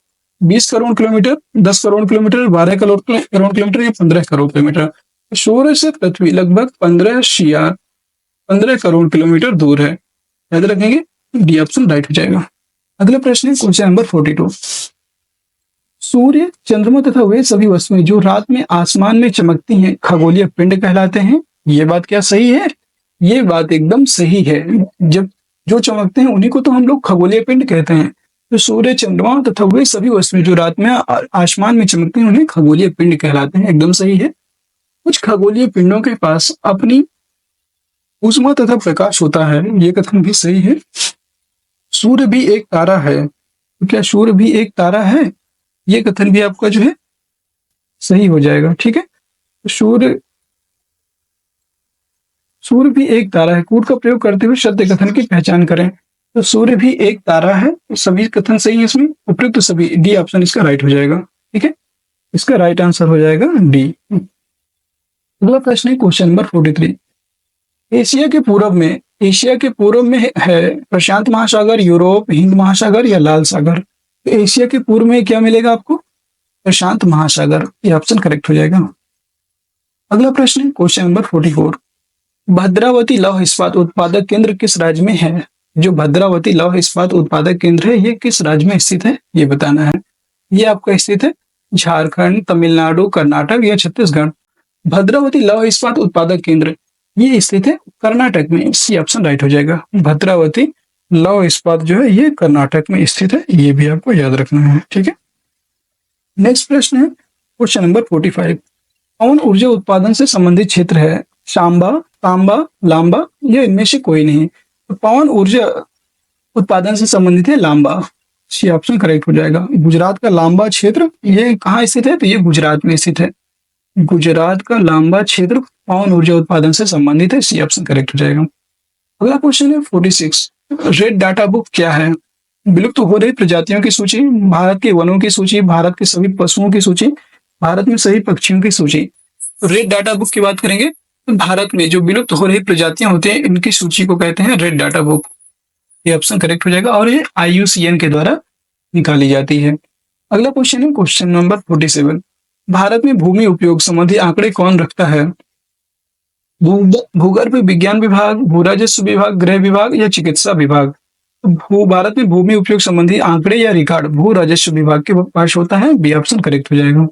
20 crore kilometre, 10 crore kilometre, 12 crore kilometre या 15 करोड़ किलोमीटर। सूर्य से पृथ्वी लगभग 15 करोड़ किलोमीटर दूर है। याद रखेंगे, डी ऑप्शन राइट हो जाएगा। अगला प्रश्न है क्वेश्चन नंबर 42। सूर्य, चंद्रमा तथा वे सभी वस्तुएं जो रात में आसमान में चमकती हैं खगोलीय पिंड कहलाते हैं। ये बात क्या सही है? ये बात एकदम सही है। जब जो चमकते हैं उन्हीं को तो हम लोग खगोलीय पिंड कहते हैं। तो सूर्य, चंद्रमा तथा वे सभी वस्तुएं जो रात में आसमान में चमकती हैं उन्हें खगोलीय पिंड कहलाते हैं। एकदम सही है। कुछ खगोलीय पिंडों के पास अपनी ऊष्मा तथा प्रकाश होता है, ये कथन भी सही है। सूर्य भी एक तारा है, तो क्या सूर्य भी एक तारा है? ये कथन भी आपका जो है सही हो जाएगा। ठीक है, सूर्य भी एक तारा है। कूट का प्रयोग करते हुए सत्य कथन की पहचान करें। तो सूर्य भी एक तारा है, सभी कथन सही है इसमें, उपयुक्त सभी, डी ऑप्शन इसका राइट हो जाएगा। ठीक है, इसका राइट आंसर हो जाएगा डी। अगला प्रश्न है क्वेश्चन नंबर 43। एशिया के पूर्व में है प्रशांत महासागर, यूरोप, हिंद महासागर या लाल सागर। तो एशिया के पूर्व में क्या मिलेगा आपको? प्रशांत महासागर, ये ऑप्शन करेक्ट हो जाएगा। अगला प्रश्न है क्वेश्चन नंबर 44। भद्रावती लौह इस्पात उत्पादक केंद्र किस राज्य में है? जो भद्रावती लौह इस्पात उत्पादक केंद्र है ये किस राज्य में स्थित है, ये बताना है। ये आपका स्थित है झारखंड, तमिलनाडु, कर्नाटक या छत्तीसगढ़। भद्रावती लौह इस्पात उत्पादक केंद्र ये स्थित है कर्नाटक में, सी ऑप्शन राइट हो जाएगा। भद्रावती लौह इस्पात जो है ये कर्नाटक में स्थित है, ये भी आपको याद रखना है। ठीक है, नेक्स्ट प्रश्न है क्वेश्चन नंबर 45। पवन ऊर्जा उत्पादन से संबंधित क्षेत्र है सांबा, तांबा, लांबा या इनमें से कोई नहीं। तो पवन ऊर्जा उत्पादन से संबंधित है लांबा, सी ऑप्शन करेक्ट हो जाएगा। गुजरात का लांबा क्षेत्र ये कहाँ स्थित है? तो ये गुजरात में स्थित है। गुजरात का लांबा क्षेत्र पवन ऊर्जा उत्पादन से संबंधित है, सी ऑप्शन करेक्ट हो जाएगा। अगला क्वेश्चन है 46। रेड डाटा बुक क्या है? विलुप्त हो रही प्रजातियों की सूची, भारत के वनों की सूची, भारत के सभी पशुओं की सूची, भारत में सभी पक्षियों की सूची। तो रेड डाटा बुक की बात करेंगे तो भारत में जो विलुप्त हो रही प्रजातियां होती हैं इनकी सूची को कहते हैं रेड डाटा बुक, ये ऑप्शन करेक्ट हो जाएगा और ये IUCN के द्वारा निकाली जाती है। अगला क्वेश्चन है क्वेश्चन नंबर 47। भारत में भूमि उपयोग संबंधी आंकड़े कौन रखता है? भूगर्भ विज्ञान विभाग, भू राजस्व विभाग, गृह विभाग या चिकित्सा विभाग। भारत में भूमि उपयोग संबंधी आंकड़े या रिकॉर्ड भू राजस्व विभाग के पास होता है, बी ऑप्शन करेक्ट हो जाएगा।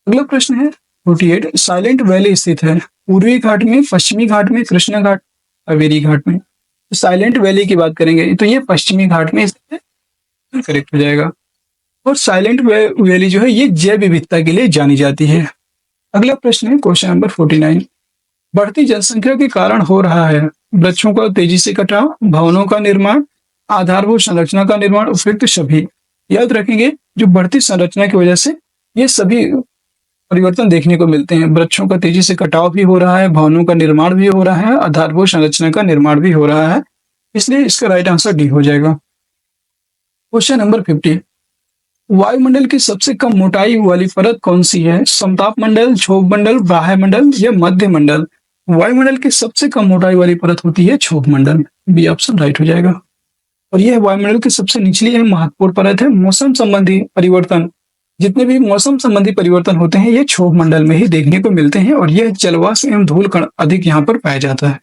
अगला प्रश्न है 48। साइलेंट वैली स्थित है पूर्वी घाट में, पश्चिमी घाट में, कृष्णा घाट, कावेरी घाट में। तो साइलेंट वैली की बात करेंगे तो ये पश्चिमी घाट में स्थित है, करेक्ट हो जाएगा। और साइलेंट वैली जो है ये जैव विविधता के लिए जानी जाती है। अगला प्रश्न है क्वेश्चन नंबर 49। बढ़ती जनसंख्या के कारण हो रहा है वृक्षों का तेजी से कटाव, भवनों का निर्माण, आधारभूत संरचना का निर्माण, उपयुक्त सभी। याद रखेंगे जो बढ़ती संरचना की वजह से ये सभी परिवर्तन देखने को मिलते हैं। वृक्षों का तेजी से कटाव भी हो रहा है, भवनों का निर्माण भी हो रहा है, आधारभूत संरचना का निर्माण भी हो रहा है, इसलिए इसका राइट आंसर डी हो जाएगा। Question number 50। वायुमंडल की सबसे कम मोटाई वाली परत कौन सी है? समताप मंडल, क्षोभ मंडल, बाह्य मंडल या मध्य मंडल। वायुमंडल की सबसे कम मोटाई वाली परत होती है क्षोभ मंडल, बी ऑप्शन राइट हो जाएगा। और यह वायुमंडल की सबसे निचली है महत्वपूर्ण परत है। मौसम संबंधी परिवर्तन, जितने भी मौसम संबंधी परिवर्तन होते हैं ये क्षोभ मंडल में ही देखने को मिलते हैं और यह जलवाष्प एवं धूल कण अधिक यहाँ पर पाया जाता है।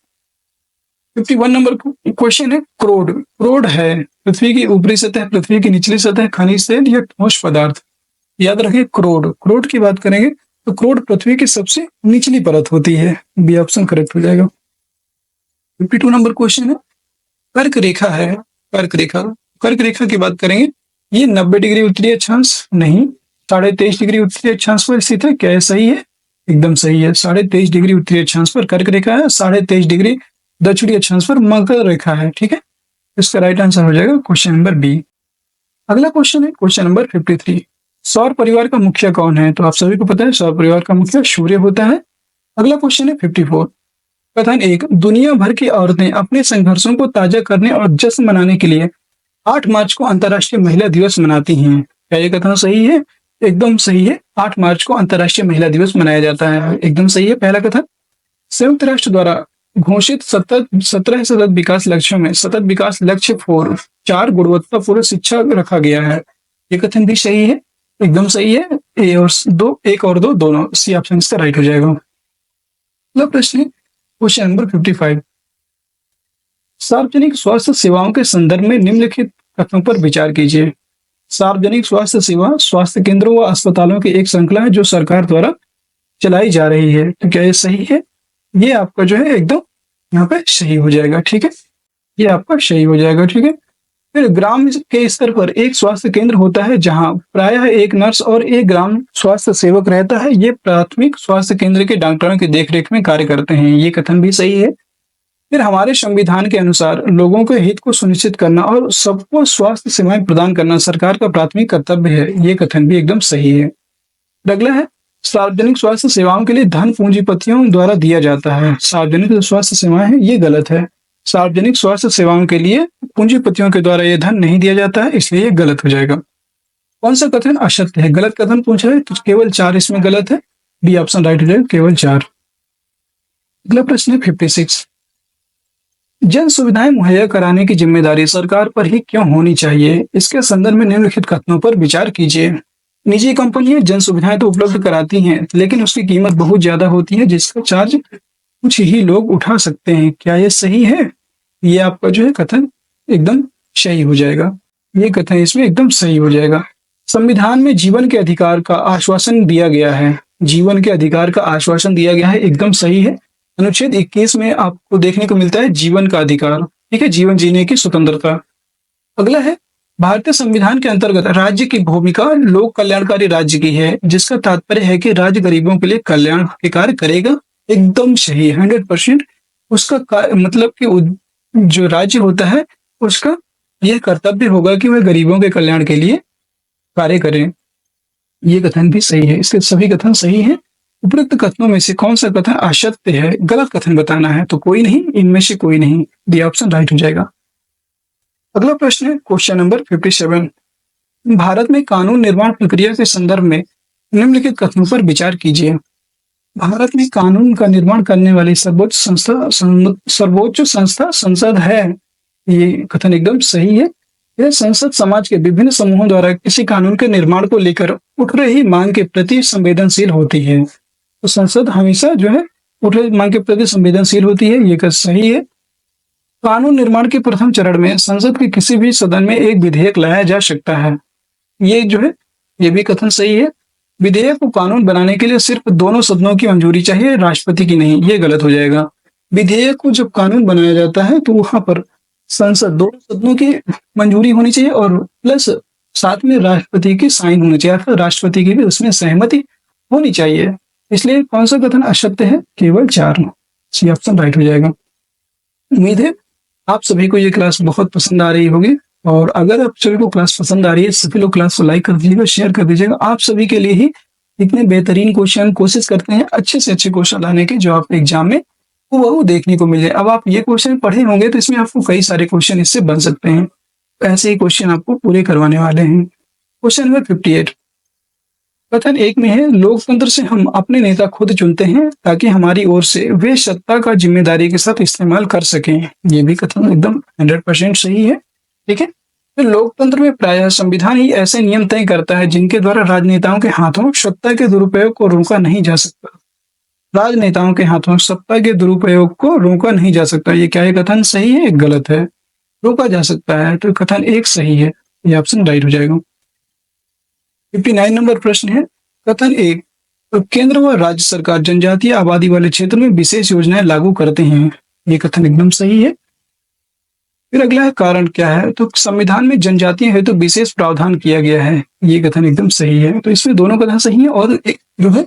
51 नंबर क्वेश्चन है क्रोड। क्रोड है पृथ्वी की ऊपरी सतह, पृथ्वी की निचली सतह, खनिज तेल या ठोस पदार्थ। याद रखें क्रोड, क्रोड की बात करेंगे तो क्रोड पृथ्वी की सबसे निचली परत होती है, बी ऑप्शन करेक्ट हो जाएगा। 52 नंबर क्वेश्चन है कर्क रेखा है, कर्क रेखा, कर्क रेखा की बात करेंगे ये 90 डिग्री उत्तरी अक्षांश नहीं 23.5 डिग्री उत्तरी अक्षांश पर स्थित है। क्या ये सही है? एकदम सही है। 23.5 डिग्री उत्तरी अक्षांश पर कर्क रेखा है, 23.5 डिग्री दक्षिणी अक्षांश पर मकर रेखा है। ठीक है, इसका राइट आंसर हो जाएगा क्वेश्चन नंबर बी। अगला क्वेश्चन है क्वेश्चन नंबर 53। सौर परिवार का मुखिया कौन है? तो आप सभी को पता है सौर परिवार का मुखिया सूर्य होता है। अगला क्वेश्चन है 54। कथन 1। दुनिया भर की औरतें अपने संघर्षों को ताजा करने और जश्न मनाने के लिए 8 मार्च को अंतर्राष्ट्रीय महिला दिवस मनाती हैं। क्या ये कथन सही है? एकदम सही है। 8 मार्च को अंतर्राष्ट्रीय महिला दिवस मनाया जाता है, एकदम सही है पहला कथन। संयुक्त राष्ट्र द्वारा घोषित 17 सतत विकास लक्ष्यों में सतत विकास लक्ष्य 4 गुणवत्तापूर्ण शिक्षा रखा गया है। ये कथन भी सही है, एकदम सही है। एक और दो दोनों, सी ऑप्शन इसका राइट हो जाएगा। अगला प्रश्न है क्वेश्चन नंबर 55। सार्वजनिक स्वास्थ्य सेवाओं के संदर्भ में निम्नलिखित कथनों पर विचार कीजिए। सार्वजनिक स्वास्थ्य सेवा स्वास्थ्य केंद्रों व अस्पतालों की एक श्रृंखला है जो सरकार द्वारा चलाई जा रही है। तो क्या ये सही है? ये आपका जो है एकदम यहाँ पे सही हो जाएगा। ठीक है, ये आपका सही हो जाएगा। ठीक है, फिर ग्राम के स्तर पर एक स्वास्थ्य केंद्र होता है जहां प्रायः एक नर्स और एक ग्राम स्वास्थ्य सेवक रहता है। ये प्राथमिक स्वास्थ्य केंद्र के डॉक्टरों की देखरेख में कार्य करते हैं। ये कथन भी सही है। फिर हमारे संविधान के अनुसार लोगों के हित को सुनिश्चित करना और सबको स्वास्थ्य सेवाएं प्रदान करना सरकार का प्राथमिक कर्तव्य है। ये कथन भी एकदम सही है। अगला है सार्वजनिक स्वास्थ्य सेवाओं के लिए धन पूंजीपतियों द्वारा दिया जाता है। सार्वजनिक जो स्वास्थ्य सेवाएं हैं ये गलत है। सार्वजनिक स्वास्थ्य सेवाओं के लिए पूंजीपतियों के द्वारा ये धन नहीं दिया जाता है, इसलिए ये गलत हो जाएगा। कौन सा कथन असत्य है? गलत कथन पूछा है तो केवल 4 इसमें गलत है। बी ऑप्शन राइट हो जाएगा, केवल 4। अगला प्रश्न है 56। जन सुविधाएं मुहैया कराने की जिम्मेदारी सरकार पर ही क्यों होनी चाहिए? इसके संदर्भ में निम्नलिखित कथनों पर विचार कीजिए। निजी कंपनियां जन सुविधाएं तो उपलब्ध कराती हैं, लेकिन उसकी कीमत बहुत ज्यादा होती है, जिसका चार्ज कुछ ही लोग उठा सकते हैं। क्या ये सही है? ये आपका जो है कथन एकदम सही हो जाएगा। ये कथन इसमें एकदम सही हो जाएगा। संविधान में जीवन के अधिकार का आश्वासन दिया गया है। जीवन के अधिकार का आश्वासन दिया गया है, एकदम सही है। अनुच्छेद 21 में आपको देखने को मिलता है जीवन का अधिकार, ठीक है, जीवन जीने की स्वतंत्रता। अगला है भारतीय संविधान के अंतर्गत राज्य की भूमिका लोक कल्याणकारी राज्य की है, जिसका तात्पर्य है कि राज्य गरीबों के लिए कल्याण के कार्य करेगा। एकदम सही, 100%। उसका मतलब कि जो राज्य होता है उसका यह कर्तव्य होगा कि वह गरीबों के कल्याण के लिए कार्य करें। ये कथन भी सही है, इसके सभी कथन सही हैं। उपरोक्त कथनों में से कौन सा कथन असत्य है? गलत कथन बताना है, तो कोई नहीं, इनमें से कोई नहीं। डी ऑप्शन राइट हो जाएगा। अगला प्रश्न है क्वेश्चन नंबर 57। भारत में कानून निर्माण प्रक्रिया के संदर्भ में निम्नलिखित कथनों पर विचार कीजिए। भारत में कानून का निर्माण करने वाली सर्वोच्च संस्था संसद है। ये कथन एकदम सही है। यह संसद समाज के विभिन्न समूहों द्वारा किसी कानून के निर्माण को लेकर उठ रही मांग के प्रति संवेदनशील होती है। तो संसद हमेशा जो है उठ रही मांग के प्रति संवेदनशील होती है, ये कथन सही है। कानून निर्माण के प्रथम चरण में संसद के किसी भी सदन में एक विधेयक लाया जा सकता है। ये जो है ये भी कथन सही है। विधेयक को कानून बनाने के लिए सिर्फ दोनों सदनों की मंजूरी चाहिए, राष्ट्रपति की नहीं। ये गलत हो जाएगा। विधेयक को जब कानून बनाया जाता है तो वहां पर संसद दोनों सदनों की मंजूरी होनी चाहिए और प्लस साथ में राष्ट्रपति की साइन होनी चाहिए, अर्थात राष्ट्रपति की भी उसमें सहमति होनी चाहिए। इसलिए कौन सा कथन असत्य है? केवल 4। सी ऑप्शन राइट हो जाएगा। उम्मीद है आप सभी को ये क्लास बहुत पसंद आ रही होगी, और अगर आप सभी को क्लास पसंद आ रही है सभी लोग क्लास को लाइक कर दीजिएगा, शेयर कर दीजिएगा। आप सभी के लिए ही इतने बेहतरीन क्वेश्चन कोशिश करते हैं अच्छे से अच्छे क्वेश्चन लाने की, जो आपके एग्जाम में वो देखने को मिले। अब आप ये क्वेश्चन पढ़े होंगे तो इसमें आपको कई सारे क्वेश्चन इससे बन सकते हैं। ऐसे ही क्वेश्चन आपको पूरे करवाने वाले हैं। Question number 58। कथन 1 में है लोकतंत्र से हम अपने नेता खुद चुनते हैं ताकि हमारी ओर से वे सत्ता का जिम्मेदारी के साथ इस्तेमाल कर सकें। ये भी कथन एकदम 100% सही है, ठीक है। तो लोकतंत्र में प्रायः संविधान ही ऐसे नियम तय करता है जिनके द्वारा राजनेताओं के हाथों सत्ता के दुरुपयोग को रोका नहीं जा सकता। राजनेताओं के हाथों सत्ता के दुरुपयोग को रोका नहीं जा सकता। ये क्या है? कथन सही है, गलत है? रोका जा सकता है, तो कथन 1 सही है। ये ऑप्शन राइट हो जाएगा। 59 नंबर प्रश्न है कथन 1। केंद्र व राज्य सरकार जनजातीय आबादी वाले क्षेत्र में विशेष योजनाएं लागू करते हैं। ये कथन एकदम सही है। फिर अगला है कारण क्या है? तो संविधान में जनजातीय हेतु तो विशेष प्रावधान किया गया है। ये कथन एकदम सही है। तो इसमें दोनों कथन सही है और एक जो है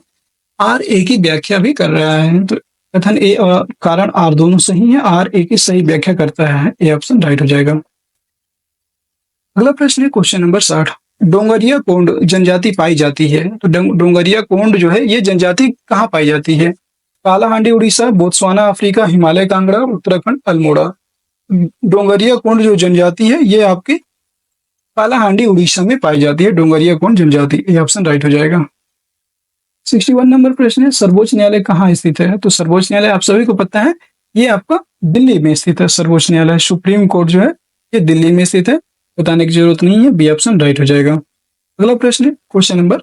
आर ए की व्याख्या भी कर रहा है। तो कथन ए और कारण आर दोनों सही है, आर ए की सही व्याख्या करता है। ए ऑप्शन राइट हो जाएगा। अगला प्रश्न है क्वेश्चन नंबर 60। डोंगरिया कोंड जनजाति पाई जाती है। तो डोंगरिया कोंड जो है ये जनजाति कहाँ पाई जाती है? Kalahandi Orissa, Botswana Africa, Himalaya Kangra, Uttarakhand Almora. डोंगरिया कोंड जो जनजाति है ये आपकी कालाहांडी उड़ीसा में पाई जाती है, डोंगरिया कोंड जनजाति। ये ऑप्शन राइट हो जाएगा। 61 नंबर प्रश्न है सर्वोच्च न्यायालय कहाँ स्थित है? तो सर्वोच्च न्यायालय आप सभी को पता है ये आपका दिल्ली में स्थित है। सर्वोच्च न्यायालय सुप्रीम कोर्ट जो है ये दिल्ली में स्थित है, बताने की जरूरत नहीं है। बी ऑप्शन राइट हो जाएगा। अगला प्रश्न है क्वेश्चन नंबर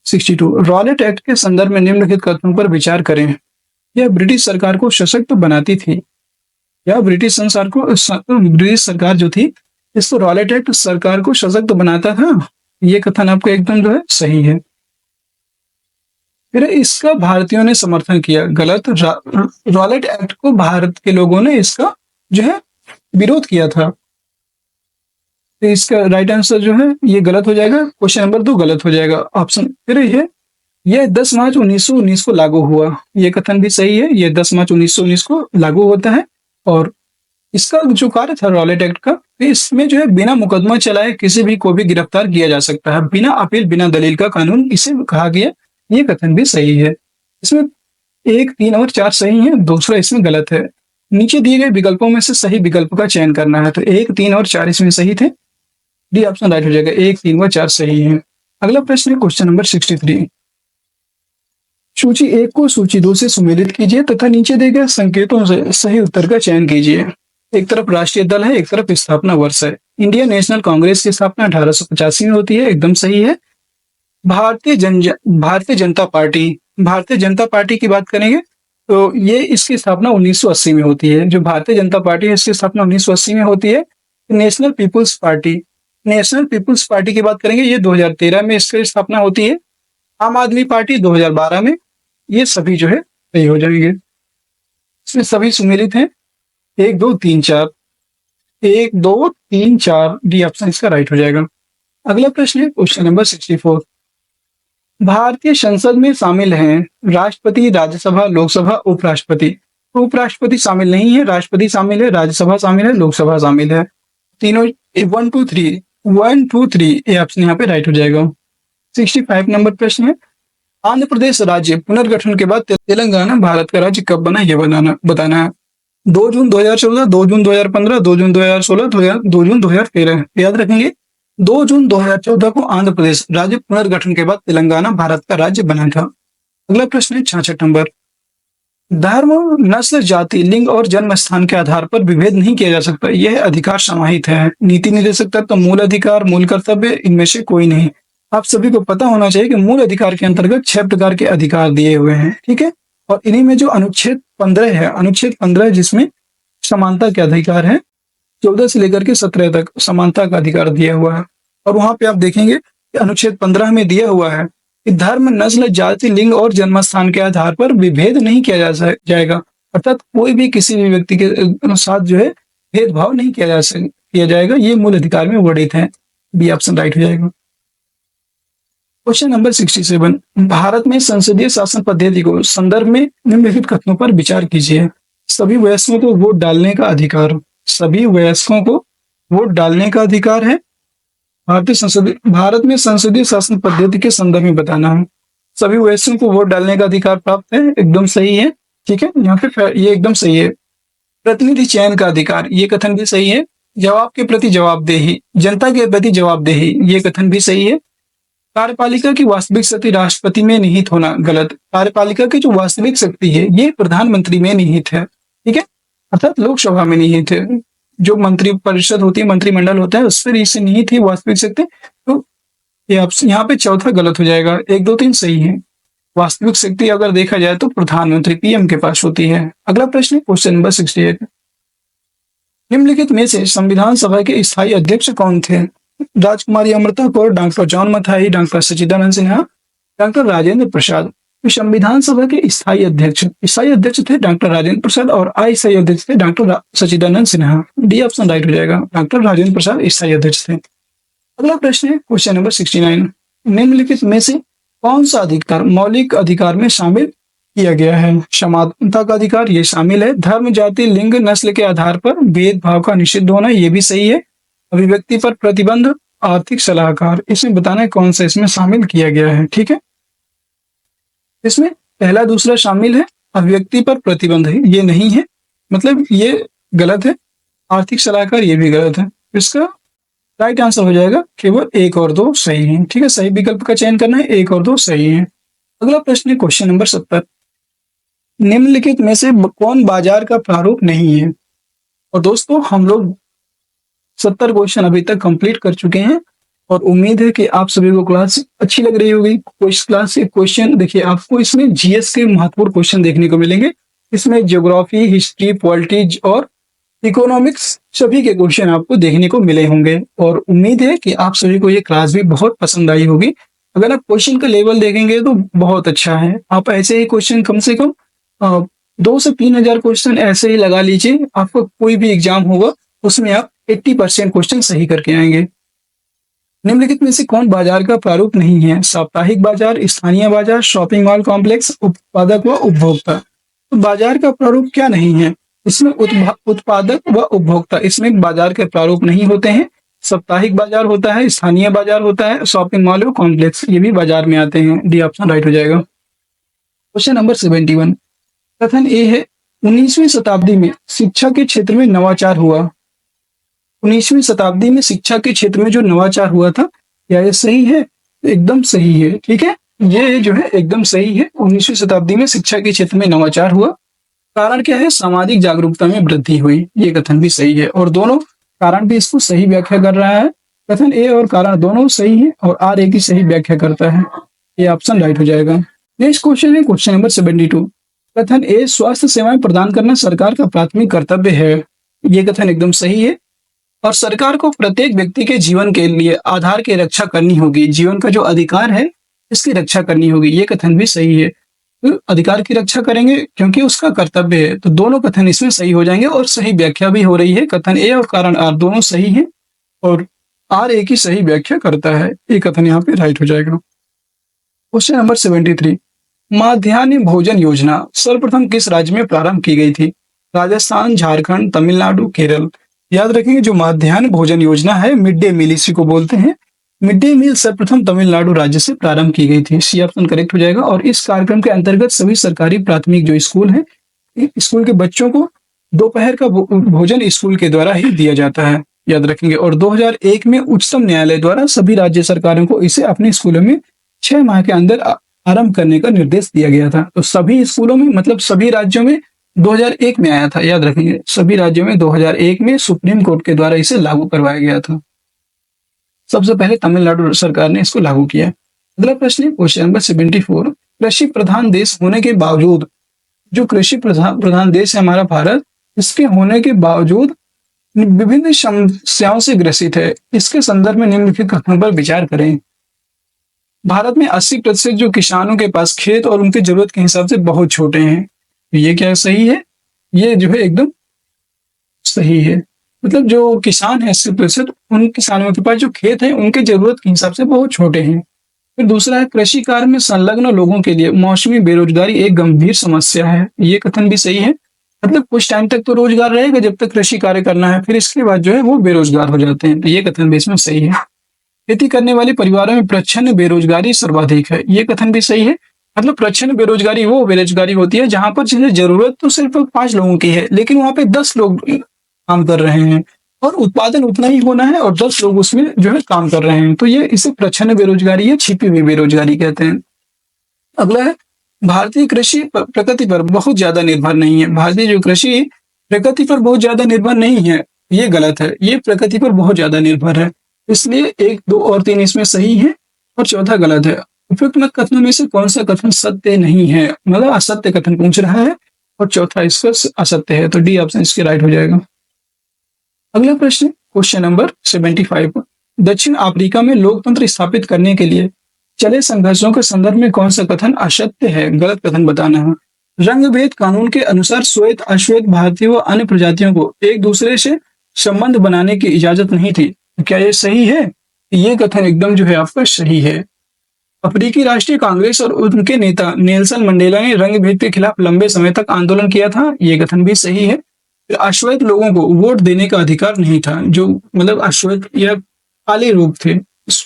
62। रॉलेट एक्ट के संदर्भ में निम्नलिखित कथनों पर विचार करें। यह ब्रिटिश सरकार को सशक्त बनाती थी। या ब्रिटिश सरकार जो थी इसको रॉलेट एक्ट सरकार को सशक्त बनाता था। ये कथन आपको एकदम जो है सही है। फिर इसका भारतीयों ने समर्थन किया। गलत। रॉलेट एक्ट को भारत के लोगों ने इसका जो है विरोध किया था। तो इसका राइट आंसर जो है ये गलत हो जाएगा। क्वेश्चन नंबर 2 गलत हो जाएगा। ऑप्शन फिर यह 10 मार्च 1919 को लागू हुआ। ये कथन भी सही है, यह 10 मार्च 1919 को लागू होता है। और इसका जो कार्य था रॉलेट एक्ट का, इसमें जो है बिना मुकदमा चलाए किसी भी को भी गिरफ्तार किया जा सकता है। बिना अपील बिना दलील का कानून इसे कहा गया। ये कथन भी सही है। इसमें 1, 3 और 4 सही है, दूसरा इसमें गलत है। नीचे दिए गए विकल्पों में से सही विकल्प का चयन करना है। तो 1, 3 और 4 इसमें सही थे, डी ऑप्शन राइट हो जाएगा। 1, 3 व 4 सही है। अगला प्रश्न है क्वेश्चन नंबर 63। सूची 1 को सूची 2 से सुमेलित कीजिए तथा नीचे दिए गए संकेतों से सही उत्तर का चयन कीजिए। एक तरफ राष्ट्रीय दल है, एक तरफ स्थापना वर्ष है। इंडियन नेशनल कांग्रेस की स्थापना 1885 में होती है, एकदम सही है। भारतीय जनता पार्टी की बात करेंगे तो ये इसकी स्थापना 1980 में होती है। जो भारतीय जनता पार्टी है इसकी स्थापना 1980 में होती है। नेशनल पीपुल्स पार्टी की बात करेंगे, ये 2013 में इसकी स्थापना होती है। आम आदमी पार्टी 2012 में। ये सभी जो है सही हो जाएंगे। इसमें सभी सुमेलित हैं। 1, 2, 3, 4, 1, 2, 3, 4, डी ऑप्शन इसका राइट हो जाएगा। अगला प्रश्न है क्वेश्चन नंबर 64। भारतीय संसद में शामिल हैं राष्ट्रपति, राज्यसभा, लोकसभा, उपराष्ट्रपति। उपराष्ट्रपति शामिल नहीं है, राष्ट्रपति शामिल है, राज्यसभा शामिल है, लोकसभा शामिल है। तीनों 1, 2, 3 ये ऑप्शन यहाँ पे राइट हो जाएगा। 65 नंबर प्रश्न है, आंध्र प्रदेश राज्य पुनर्गठन के बाद तेलंगाना भारत का राज्य कब बना, ये बताना है। 2 जून 2014, 2 जून 2015, 2 जून 2016, 2 जून 2013। याद रखेंगे 2 जून 2014 को आंध्र प्रदेश राज्य पुनर्गठन के बाद तेलंगाना भारत का राज्य बना था। अगला प्रश्न है 66 नंबर। धर्म, नस्ल, जाति, लिंग और जन्म स्थान के आधार पर विभेद नहीं किया जा सकता, यह अधिकार समाहित है। नीति निर्देशक तत्व, मूल अधिकार, मूल कर्तव्य, इनमें से कोई नहीं। आप सभी को पता होना चाहिए कि मूल अधिकार के अंतर्गत 6 प्रकार के अधिकार दिए हुए हैं, ठीक है। और इन्हीं में जो अनुच्छेद 15 है, अनुच्छेद 15 जिसमें समानता के अधिकार है, 14 से लेकर के 17 तक समानता का अधिकार दिया हुआ है। और वहां पे आप देखेंगे कि अनुच्छेद 15 में दिया हुआ है कि धर्म, नस्ल, जाति, लिंग और जन्म स्थान के आधार पर विभेद नहीं किया जाएगा। अर्थात कोई भी किसी भी व्यक्ति के साथ जो है भेदभाव नहीं किया जाएगा। ये मूल अधिकार में वर्णित है। बी ऑप्शन राइट हो जाएगा। Question number 67। भारत में संसदीय शासन पद्धति को संदर्भ में निम्नलिखित कथनों पर विचार कीजिए। सभी वयस्कों को वोट डालने का अधिकार, सभी वयस्कों को वोट डालने का अधिकार है। भारत में संसदीय शासन पद्धति के संदर्भ में बताना है। सभी वयस्कों को वोट डालने का अधिकार प्राप्त है, एकदम सही है, ठीक है। यहाँ पे ये एकदम सही है। प्रतिनिधि चयन का अधिकार, ये कथन भी सही है। जवाब के प्रति जवाबदेही, जनता के प्रति जवाबदेही, ये कथन भी सही है। कार्यपालिका की वास्तविक शक्ति राष्ट्रपति में निहित होना, गलत। कार्यपालिका की जो वास्तविक शक्ति है ये प्रधानमंत्री में निहित है, ठीक है, अर्थात लोकसभा में निहित है। जो मंत्री परिषद होती है, मंत्रिमंडल होता है, उस पर इससे निहित है वास्तविक शक्ति। तो ये यहाँ पे चौथा गलत हो जाएगा। 1, 2, 3 सही है। वास्तविक शक्ति अगर देखा जाए तो प्रधानमंत्री पीएम के पास होती है। अगला प्रश्न है क्वेश्चन नंबर 68। निम्नलिखित में से संविधान सभा के स्थायी अध्यक्ष कौन थे? Rajkumari Amrita Kaur, doctor John Mathai, doctor Sachchidanand Sinha, doctor Rajendra Prasad. संविधान सभा के स्थायी अध्यक्ष थे डॉक्टर राजेंद्र प्रसाद और अस्थायी अध्यक्ष थे doctor Sachchidanand Sinha. D option right हो जाएगा। डॉक्टर राजेंद्र प्रसाद स्थायी अध्यक्ष थे। अगला प्रश्न है क्वेश्चन नंबर 69। निम्नलिखित में से कौन सा अधिकार मौलिक अधिकार में शामिल किया गया है? समानता का अधिकार, ये शामिल है। धर्म, जाति, लिंग, नस्ल के आधार पर भेदभाव का निषिद्ध होना, ये भी सही है। अभिव्यक्ति पर प्रतिबंध, आर्थिक सलाहकार, इसमें बताना है कौन सा इसमें शामिल किया गया है, ठीक है। इसमें पहला दूसरा शामिल है। अभिव्यक्ति पर प्रतिबंध है, ये नहीं है, मतलब ये गलत है। आर्थिक सलाहकार, ये भी गलत है। इसका राइट आंसर हो जाएगा केवल 1 और 2 सही है, ठीक है। सही विकल्प का चयन करना है, 1 और 2 सही है। अगला प्रश्न है क्वेश्चन नंबर 70। निम्नलिखित में से कौन बाजार का प्रारूप नहीं है? और दोस्तों हम लोग 70 क्वेश्चन अभी तक कंप्लीट कर चुके हैं और उम्मीद है कि आप सभी को क्लास अच्छी लग रही होगी। क्लास के क्वेश्चन देखिए, आपको इसमें जीएस के महत्वपूर्ण क्वेश्चन देखने को मिलेंगे। इसमें ज्योग्राफी, हिस्ट्री, पॉलिटिक्स और इकोनॉमिक्स सभी के क्वेश्चन आपको देखने को मिले होंगे और उम्मीद है कि आप सभी को ये क्लास भी बहुत पसंद आई होगी। अगर आप क्वेश्चन का लेवल देखेंगे तो बहुत अच्छा है। आप ऐसे ही क्वेश्चन कम से कम 2 से 3 हजार क्वेश्चन ऐसे ही लगा लीजिए। आपको कोई भी एग्जाम होगा उसमें आप 80% क्वेश्चन सही करके आएंगे। निम्नलिखित में से कौन बाजार का प्रारूप नहीं है? साप्ताहिक बाजार, स्थानीय बाजार, शॉपिंग मॉल कॉम्प्लेक्स, उत्पादक व उपभोक्ता। तो बाजार का प्रारूप क्या नहीं है? इसमें उत्पादक व उपभोक्ता, इसमें बाजार के प्रारूप नहीं होते हैं। साप्ताहिक बाजार होता है, स्थानीय बाजार होता है, शॉपिंग मॉल और कॉम्प्लेक्स, ये भी बाजार में आते हैं। डी ऑप्शन राइट हो जाएगा। क्वेश्चन नंबर 71, कथन ए है 19वीं शताब्दी में शिक्षा के क्षेत्र में नवाचार हुआ। 19वीं शताब्दी में शिक्षा के क्षेत्र में जो नवाचार हुआ था, क्या ये सही है? एकदम सही है। ठीक है, ये जो है एकदम सही है। 19वीं शताब्दी में शिक्षा के क्षेत्र में नवाचार हुआ। कारण क्या है? सामाजिक जागरूकता में वृद्धि हुई। ये कथन भी सही है और दोनों कारण भी इसको सही व्याख्या कर रहा है। कथन ए और कारण दोनों सही है और आर ए की सही व्याख्या करता है। ये ऑप्शन राइट हो जाएगा। नेक्स्ट क्वेश्चन है क्वेश्चन नंबर 72, कथन ए स्वास्थ्य सेवाएं प्रदान करना सरकार का प्राथमिक कर्तव्य है। ये कथन एकदम सही है और सरकार को प्रत्येक व्यक्ति के जीवन के लिए आधार की रक्षा करनी होगी। जीवन का जो अधिकार है इसकी रक्षा करनी होगी। ये कथन भी सही है। तो अधिकार की रक्षा करेंगे क्योंकि उसका कर्तव्य है। तो दोनों कथन इसमें सही हो जाएंगे और सही व्याख्या भी हो रही है। कथन ए और कारण आर दोनों सही है और आर ए की सही व्याख्या करता है। ये कथन यहाँ पे राइट हो जाएगा। क्वेश्चन नंबर 73, माध्याह्न भोजन योजना सर्वप्रथम किस राज्य में प्रारंभ की गई थी? राजस्थान, झारखंड, तमिलनाडु, केरल। याद रखेंगे जो माध्याह्न भोजन योजना है, मिड डे मील इसी को बोलते हैं। मिड डे मील सर्वप्रथम तमिलनाडु राज्य से प्रारंभ की गई थी। सी ऑप्शन करेक्ट हो जाएगा। और इस कार्यक्रम के अंतर्गत सभी सरकारी प्राथमिक जो स्कूल है, स्कूल के बच्चों को दोपहर का भोजन स्कूल के द्वारा ही दिया जाता है। याद रखेंगे। और 2001 में उच्चतम न्यायालय द्वारा सभी राज्य सरकारों को इसे अपने स्कूलों में 6 माह के अंदर आरंभ करने का निर्देश दिया गया था। तो सभी स्कूलों में, मतलब सभी राज्यों में 2001 में आया था। याद रखेंगे, सभी राज्यों में 2001 में सुप्रीम कोर्ट के द्वारा इसे लागू करवाया गया था। सबसे पहले तमिलनाडु सरकार ने इसको लागू किया। अगला प्रश्न है क्वेश्चन नंबर 74, कृषि प्रधान देश होने के बावजूद, जो कृषि प्रधान देश है हमारा भारत, इसके होने के बावजूद विभिन्न समस्याओं से ग्रसित है। इसके संदर्भ में निम्नलिखित कथनों पर विचार करें। भारत में 80% जो किसानों के पास खेत और उनकी जरूरत के हिसाब से बहुत छोटे हैं। ये क्या सही है? ये जो है एकदम सही है। मतलब जो किसान है 80%, उन किसानों के पास जो खेत है उनके जरूरत के हिसाब से बहुत छोटे हैं। फिर दूसरा है कृषि कार्य में संलग्न लोगों के लिए मौसमी बेरोजगारी एक गंभीर समस्या है। ये कथन भी सही है। मतलब कुछ टाइम तक तो रोजगार रहेगा जब तक कृषि कार्य करना है, फिर इसके बाद जो है वो बेरोजगार हो जाते हैं। तो ये कथन भी इसमें सही है। खेती करने वाले परिवारों में प्रच्छन्न बेरोजगारी सर्वाधिक है। ये कथन भी सही है। मतलब प्रच्छन्न बेरोजगारी वो बेरोजगारी होती है जहां पर जिन्हें जरूरत तो सिर्फ 5 लोगों की है, लेकिन वहां पे 10 लोग काम कर रहे हैं और उत्पादन उतना ही होना है और 10 लोग उसमें जो है काम कर रहे हैं। तो ये इसे प्रच्छन्न बेरोजगारी या छिपी हुई बेरोजगारी कहते हैं। अगला है भारतीय कृषि प्रकृति पर बहुत ज्यादा निर्भर नहीं है। भारतीय जो कृषि प्रकृति पर बहुत ज्यादा निर्भर नहीं है, ये गलत है। ये प्रकृति पर बहुत ज्यादा निर्भर है। इसलिए 1, 2 और 3 इसमें सही है और चौथा गलत है। उपयुक्त कथनों में से कौन सा कथन सत्य नहीं है? मतलब असत्य कथन पूछ रहा है और चौथा इसका असत्य है। तो डी ऑप्शन इसके राइट हो जाएगा। अगला प्रश्न क्वेश्चन नंबर 75, दक्षिण अफ्रीका में लोकतंत्र स्थापित करने के लिए चले संघर्षों के संदर्भ में कौन सा कथन असत्य है? गलत कथन बताना है। रंग भेद कानून के अनुसार श्वेत अश्वेत भारतीयों व अन्य प्रजातियों को एक दूसरे से संबंध बनाने की इजाजत नहीं थी। क्या ये सही है? ये कथन एकदम जो है आपका सही है। अफ्रीकी राष्ट्रीय कांग्रेस और उनके नेता नेल्सन मंडेला ने रंग भेद के खिलाफ लंबे समय तक आंदोलन किया था। ये कथन भी सही है। अश्वेत लोगों को वोट देने का अधिकार नहीं था। जो मतलब अश्वेत या काले लोग थे,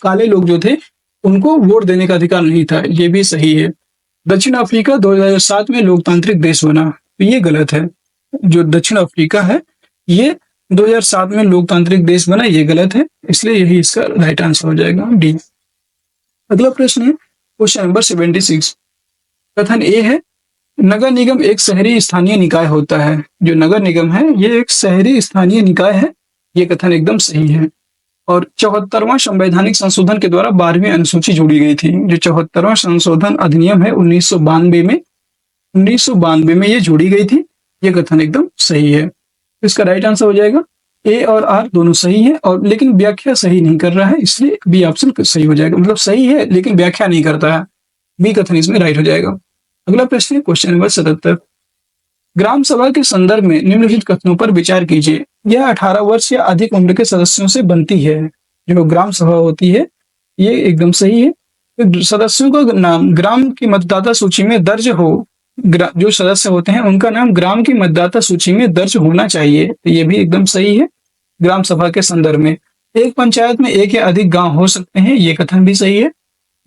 काले लोग जो थे उनको वोट देने का अधिकार नहीं था। ये भी सही है। दक्षिण अफ्रीका 2007 में लोकतांत्रिक देश बना। तो ये गलत है। जो दक्षिण अफ्रीका है ये 2007 में लोकतांत्रिक देश बना, ये गलत है। इसलिए यही इसका राइट आंसर हो जाएगा, डी। अगला प्रश्न है क्वेश्चन नंबर 76, कथन ए है नगर निगम एक शहरी स्थानीय निकाय होता है। जो नगर निगम है ये एक शहरी स्थानीय निकाय है। ये कथन एकदम सही है। और 74वां संवैधानिक संशोधन के द्वारा 12वीं अनुसूची जोड़ी गई थी। जो 74वां संशोधन अधिनियम है 1992 में ये जोड़ी गई थी। ये कथन एकदम सही है। इसका राइट आंसर हो जाएगा। ए और आर दोनों सही है और लेकिन व्याख्या सही नहीं कर रहा है, इसलिए बी ऑप्शन सही हो जाएगा। मतलब सही है लेकिन व्याख्या नहीं करता है, बी कथन इसमें राइट हो जाएगा। अगला प्रश्न है क्वेश्चन नंबर 77, ग्राम सभा के संदर्भ में निम्नलिखित कथनों पर विचार कीजिए। यह 18 वर्ष या अधिक उम्र के सदस्यों से बनती है। जो ग्राम सभा होती है ये एकदम सही है। तो सदस्यों का नाम ग्राम की मतदाता सूची में दर्ज हो, जो सदस्य होते हैं उनका नाम ग्राम की मतदाता सूची में दर्ज होना चाहिए। तो ये भी एकदम सही है ग्राम सभा के संदर्भ में। एक पंचायत में एक या अधिक गांव हो सकते हैं, ये कथन भी सही है।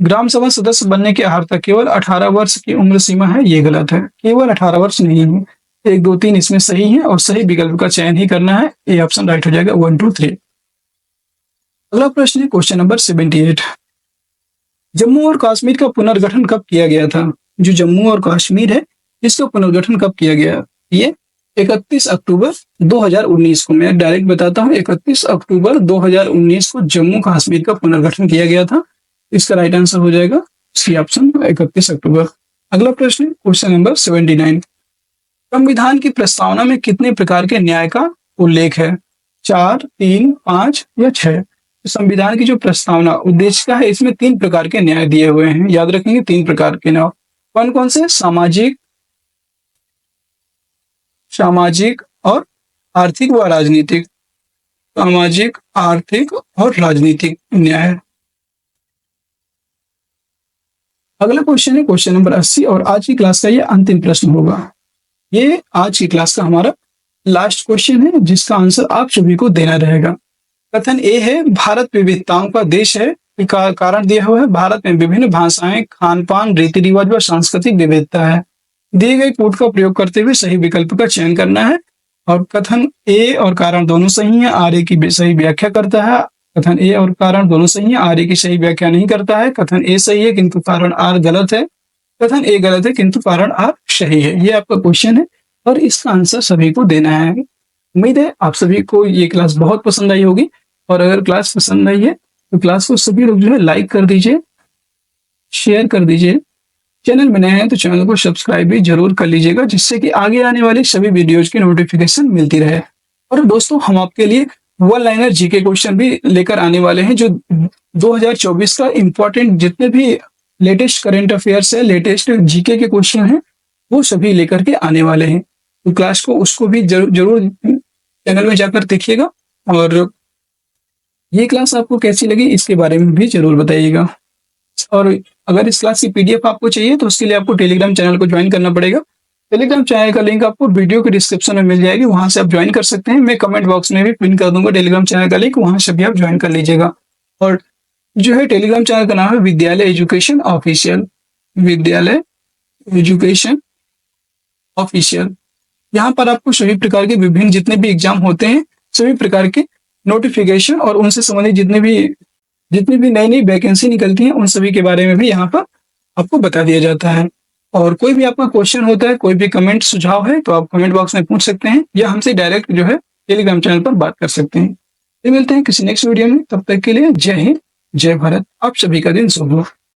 ग्राम सभा सदस्य बनने की अर्हता केवल 18 वर्ष की उम्र सीमा है, ये गलत है। केवल 18 वर्ष नहीं है। 1, 2, 3 इसमें सही है और सही विकल्प का चयन ही करना है। ए ऑप्शन राइट हो जाएगा 1, 2, 3। अगला प्रश्न है क्वेश्चन नंबर 78। जम्मू और कश्मीर का पुनर्गठन कब किया गया था? जो जम्मू और कश्मीर है इसका पुनर्गठन कब किया गया? ये 31 अक्टूबर 2019 को। मैं डायरेक्ट बताता हूँ, 31 अक्टूबर 2019 को जम्मू कश्मीर का पुनर्गठन किया गया था। इसका राइट आंसर हो जाएगा सी ऑप्शन 31 अक्टूबर। अगला प्रश्न क्वेश्चन नंबर 79। संविधान की प्रस्तावना में कितने प्रकार के न्याय का उल्लेख है? 4, 3, 5 या 6? संविधान की जो प्रस्तावना उद्देशिका है इसमें 3 प्रकार के न्याय दिए हुए हैं, याद रखेंगे 3 प्रकार के न्याय। कौन कौन से? सामाजिक और आर्थिक व राजनीतिक। सामाजिक, आर्थिक और राजनीतिक न्याय। अगला क्वेश्चन है क्वेश्चन नंबर 80 और आज की क्लास का ये अंतिम प्रश्न होगा। ये आज की क्लास का हमारा लास्ट क्वेश्चन है जिसका आंसर आप सभी को देना रहेगा। कथन ए है भारत विविधताओं का देश है। कारण दिया हुआ है भारत में विभिन्न भाषाएं, खान पान, रीति रिवाज व सांस्कृतिक विविधता है। दिए गए कोड का प्रयोग करते हुए सही विकल्प का चयन करना है। और कथन ए और कारण दोनों सही है, आर ए की सही व्याख्या करता है। कथन ए और कारण दोनों सही है, आर ए की सही व्याख्या नहीं करता है। कथन ए सही है किंतु कारण आर गलत है। कथन ए गलत है किंतु कारण आर सही है। ये आपका क्वेश्चन है और इसका आंसर सभी को देना है। उम्मीद है आप सभी को ये क्लास बहुत पसंद आई होगी और अगर क्लास पसंद आई है तो क्लास को सभी लोग जो है लाइक कर दीजिए, शेयर कर दीजिए। चैनल में नए हैं तो चैनल को सब्सक्राइब भी जरूर कर लीजिएगा जिससे कि आगे आने वाली सभी वीडियोज की नोटिफिकेशन मिलती रहे। और दोस्तों हम आपके लिए वन लाइनर जीके क्वेश्चन भी लेकर आने वाले हैं जो 2024 का इंपॉर्टेंट जितने भी लेटेस्ट करंट अफेयर्स है, लेटेस्ट जीके के क्वेश्चन हैं वो सभी लेकर के आने वाले हैं। तो क्लास को उसको भी जरूर चैनल में जाकर देखिएगा और ये क्लास आपको कैसी लगी इसके बारे में भी जरूर बताइएगा। और अगर इस क्लास की पीडीएफ आपको चाहिए तो उसके लिए आपको टेलीग्राम चैनल को ज्वाइन करना पड़ेगा। टेलीग्राम चैनल का लिंक आपको वीडियो के डिस्क्रिप्शन में मिल जाएगी, वहां से आप ज्वाइन कर सकते हैं। मैं कमेंट बॉक्स में भी पिन कर दूंगा टेलीग्राम चैनल का लिंक, वहां से भी आप ज्वाइन कर लीजिएगा। और जो है टेलीग्राम चैनल का नाम है विद्यालय एजुकेशन ऑफिशियल। विद्यालय एजुकेशन ऑफिशियल। यहाँ पर आपको सभी प्रकार के विभिन्न जितने भी एग्जाम होते हैं सभी प्रकार के नोटिफिकेशन और उनसे संबंधित जितनी भी नई नई वैकेंसी निकलती हैं उन सभी के बारे में भी यहाँ पर आपको बता दिया जाता है। और कोई भी आपका क्वेश्चन होता है, कोई भी कमेंट सुझाव है तो आप कमेंट बॉक्स में पूछ सकते हैं या हमसे डायरेक्ट जो है टेलीग्राम चैनल पर बात कर सकते हैं। फिर मिलते हैं किसी नेक्स्ट वीडियो में, तब तक के लिए जय हिंद, जय भारत। आप सभी का दिन शुभ हो।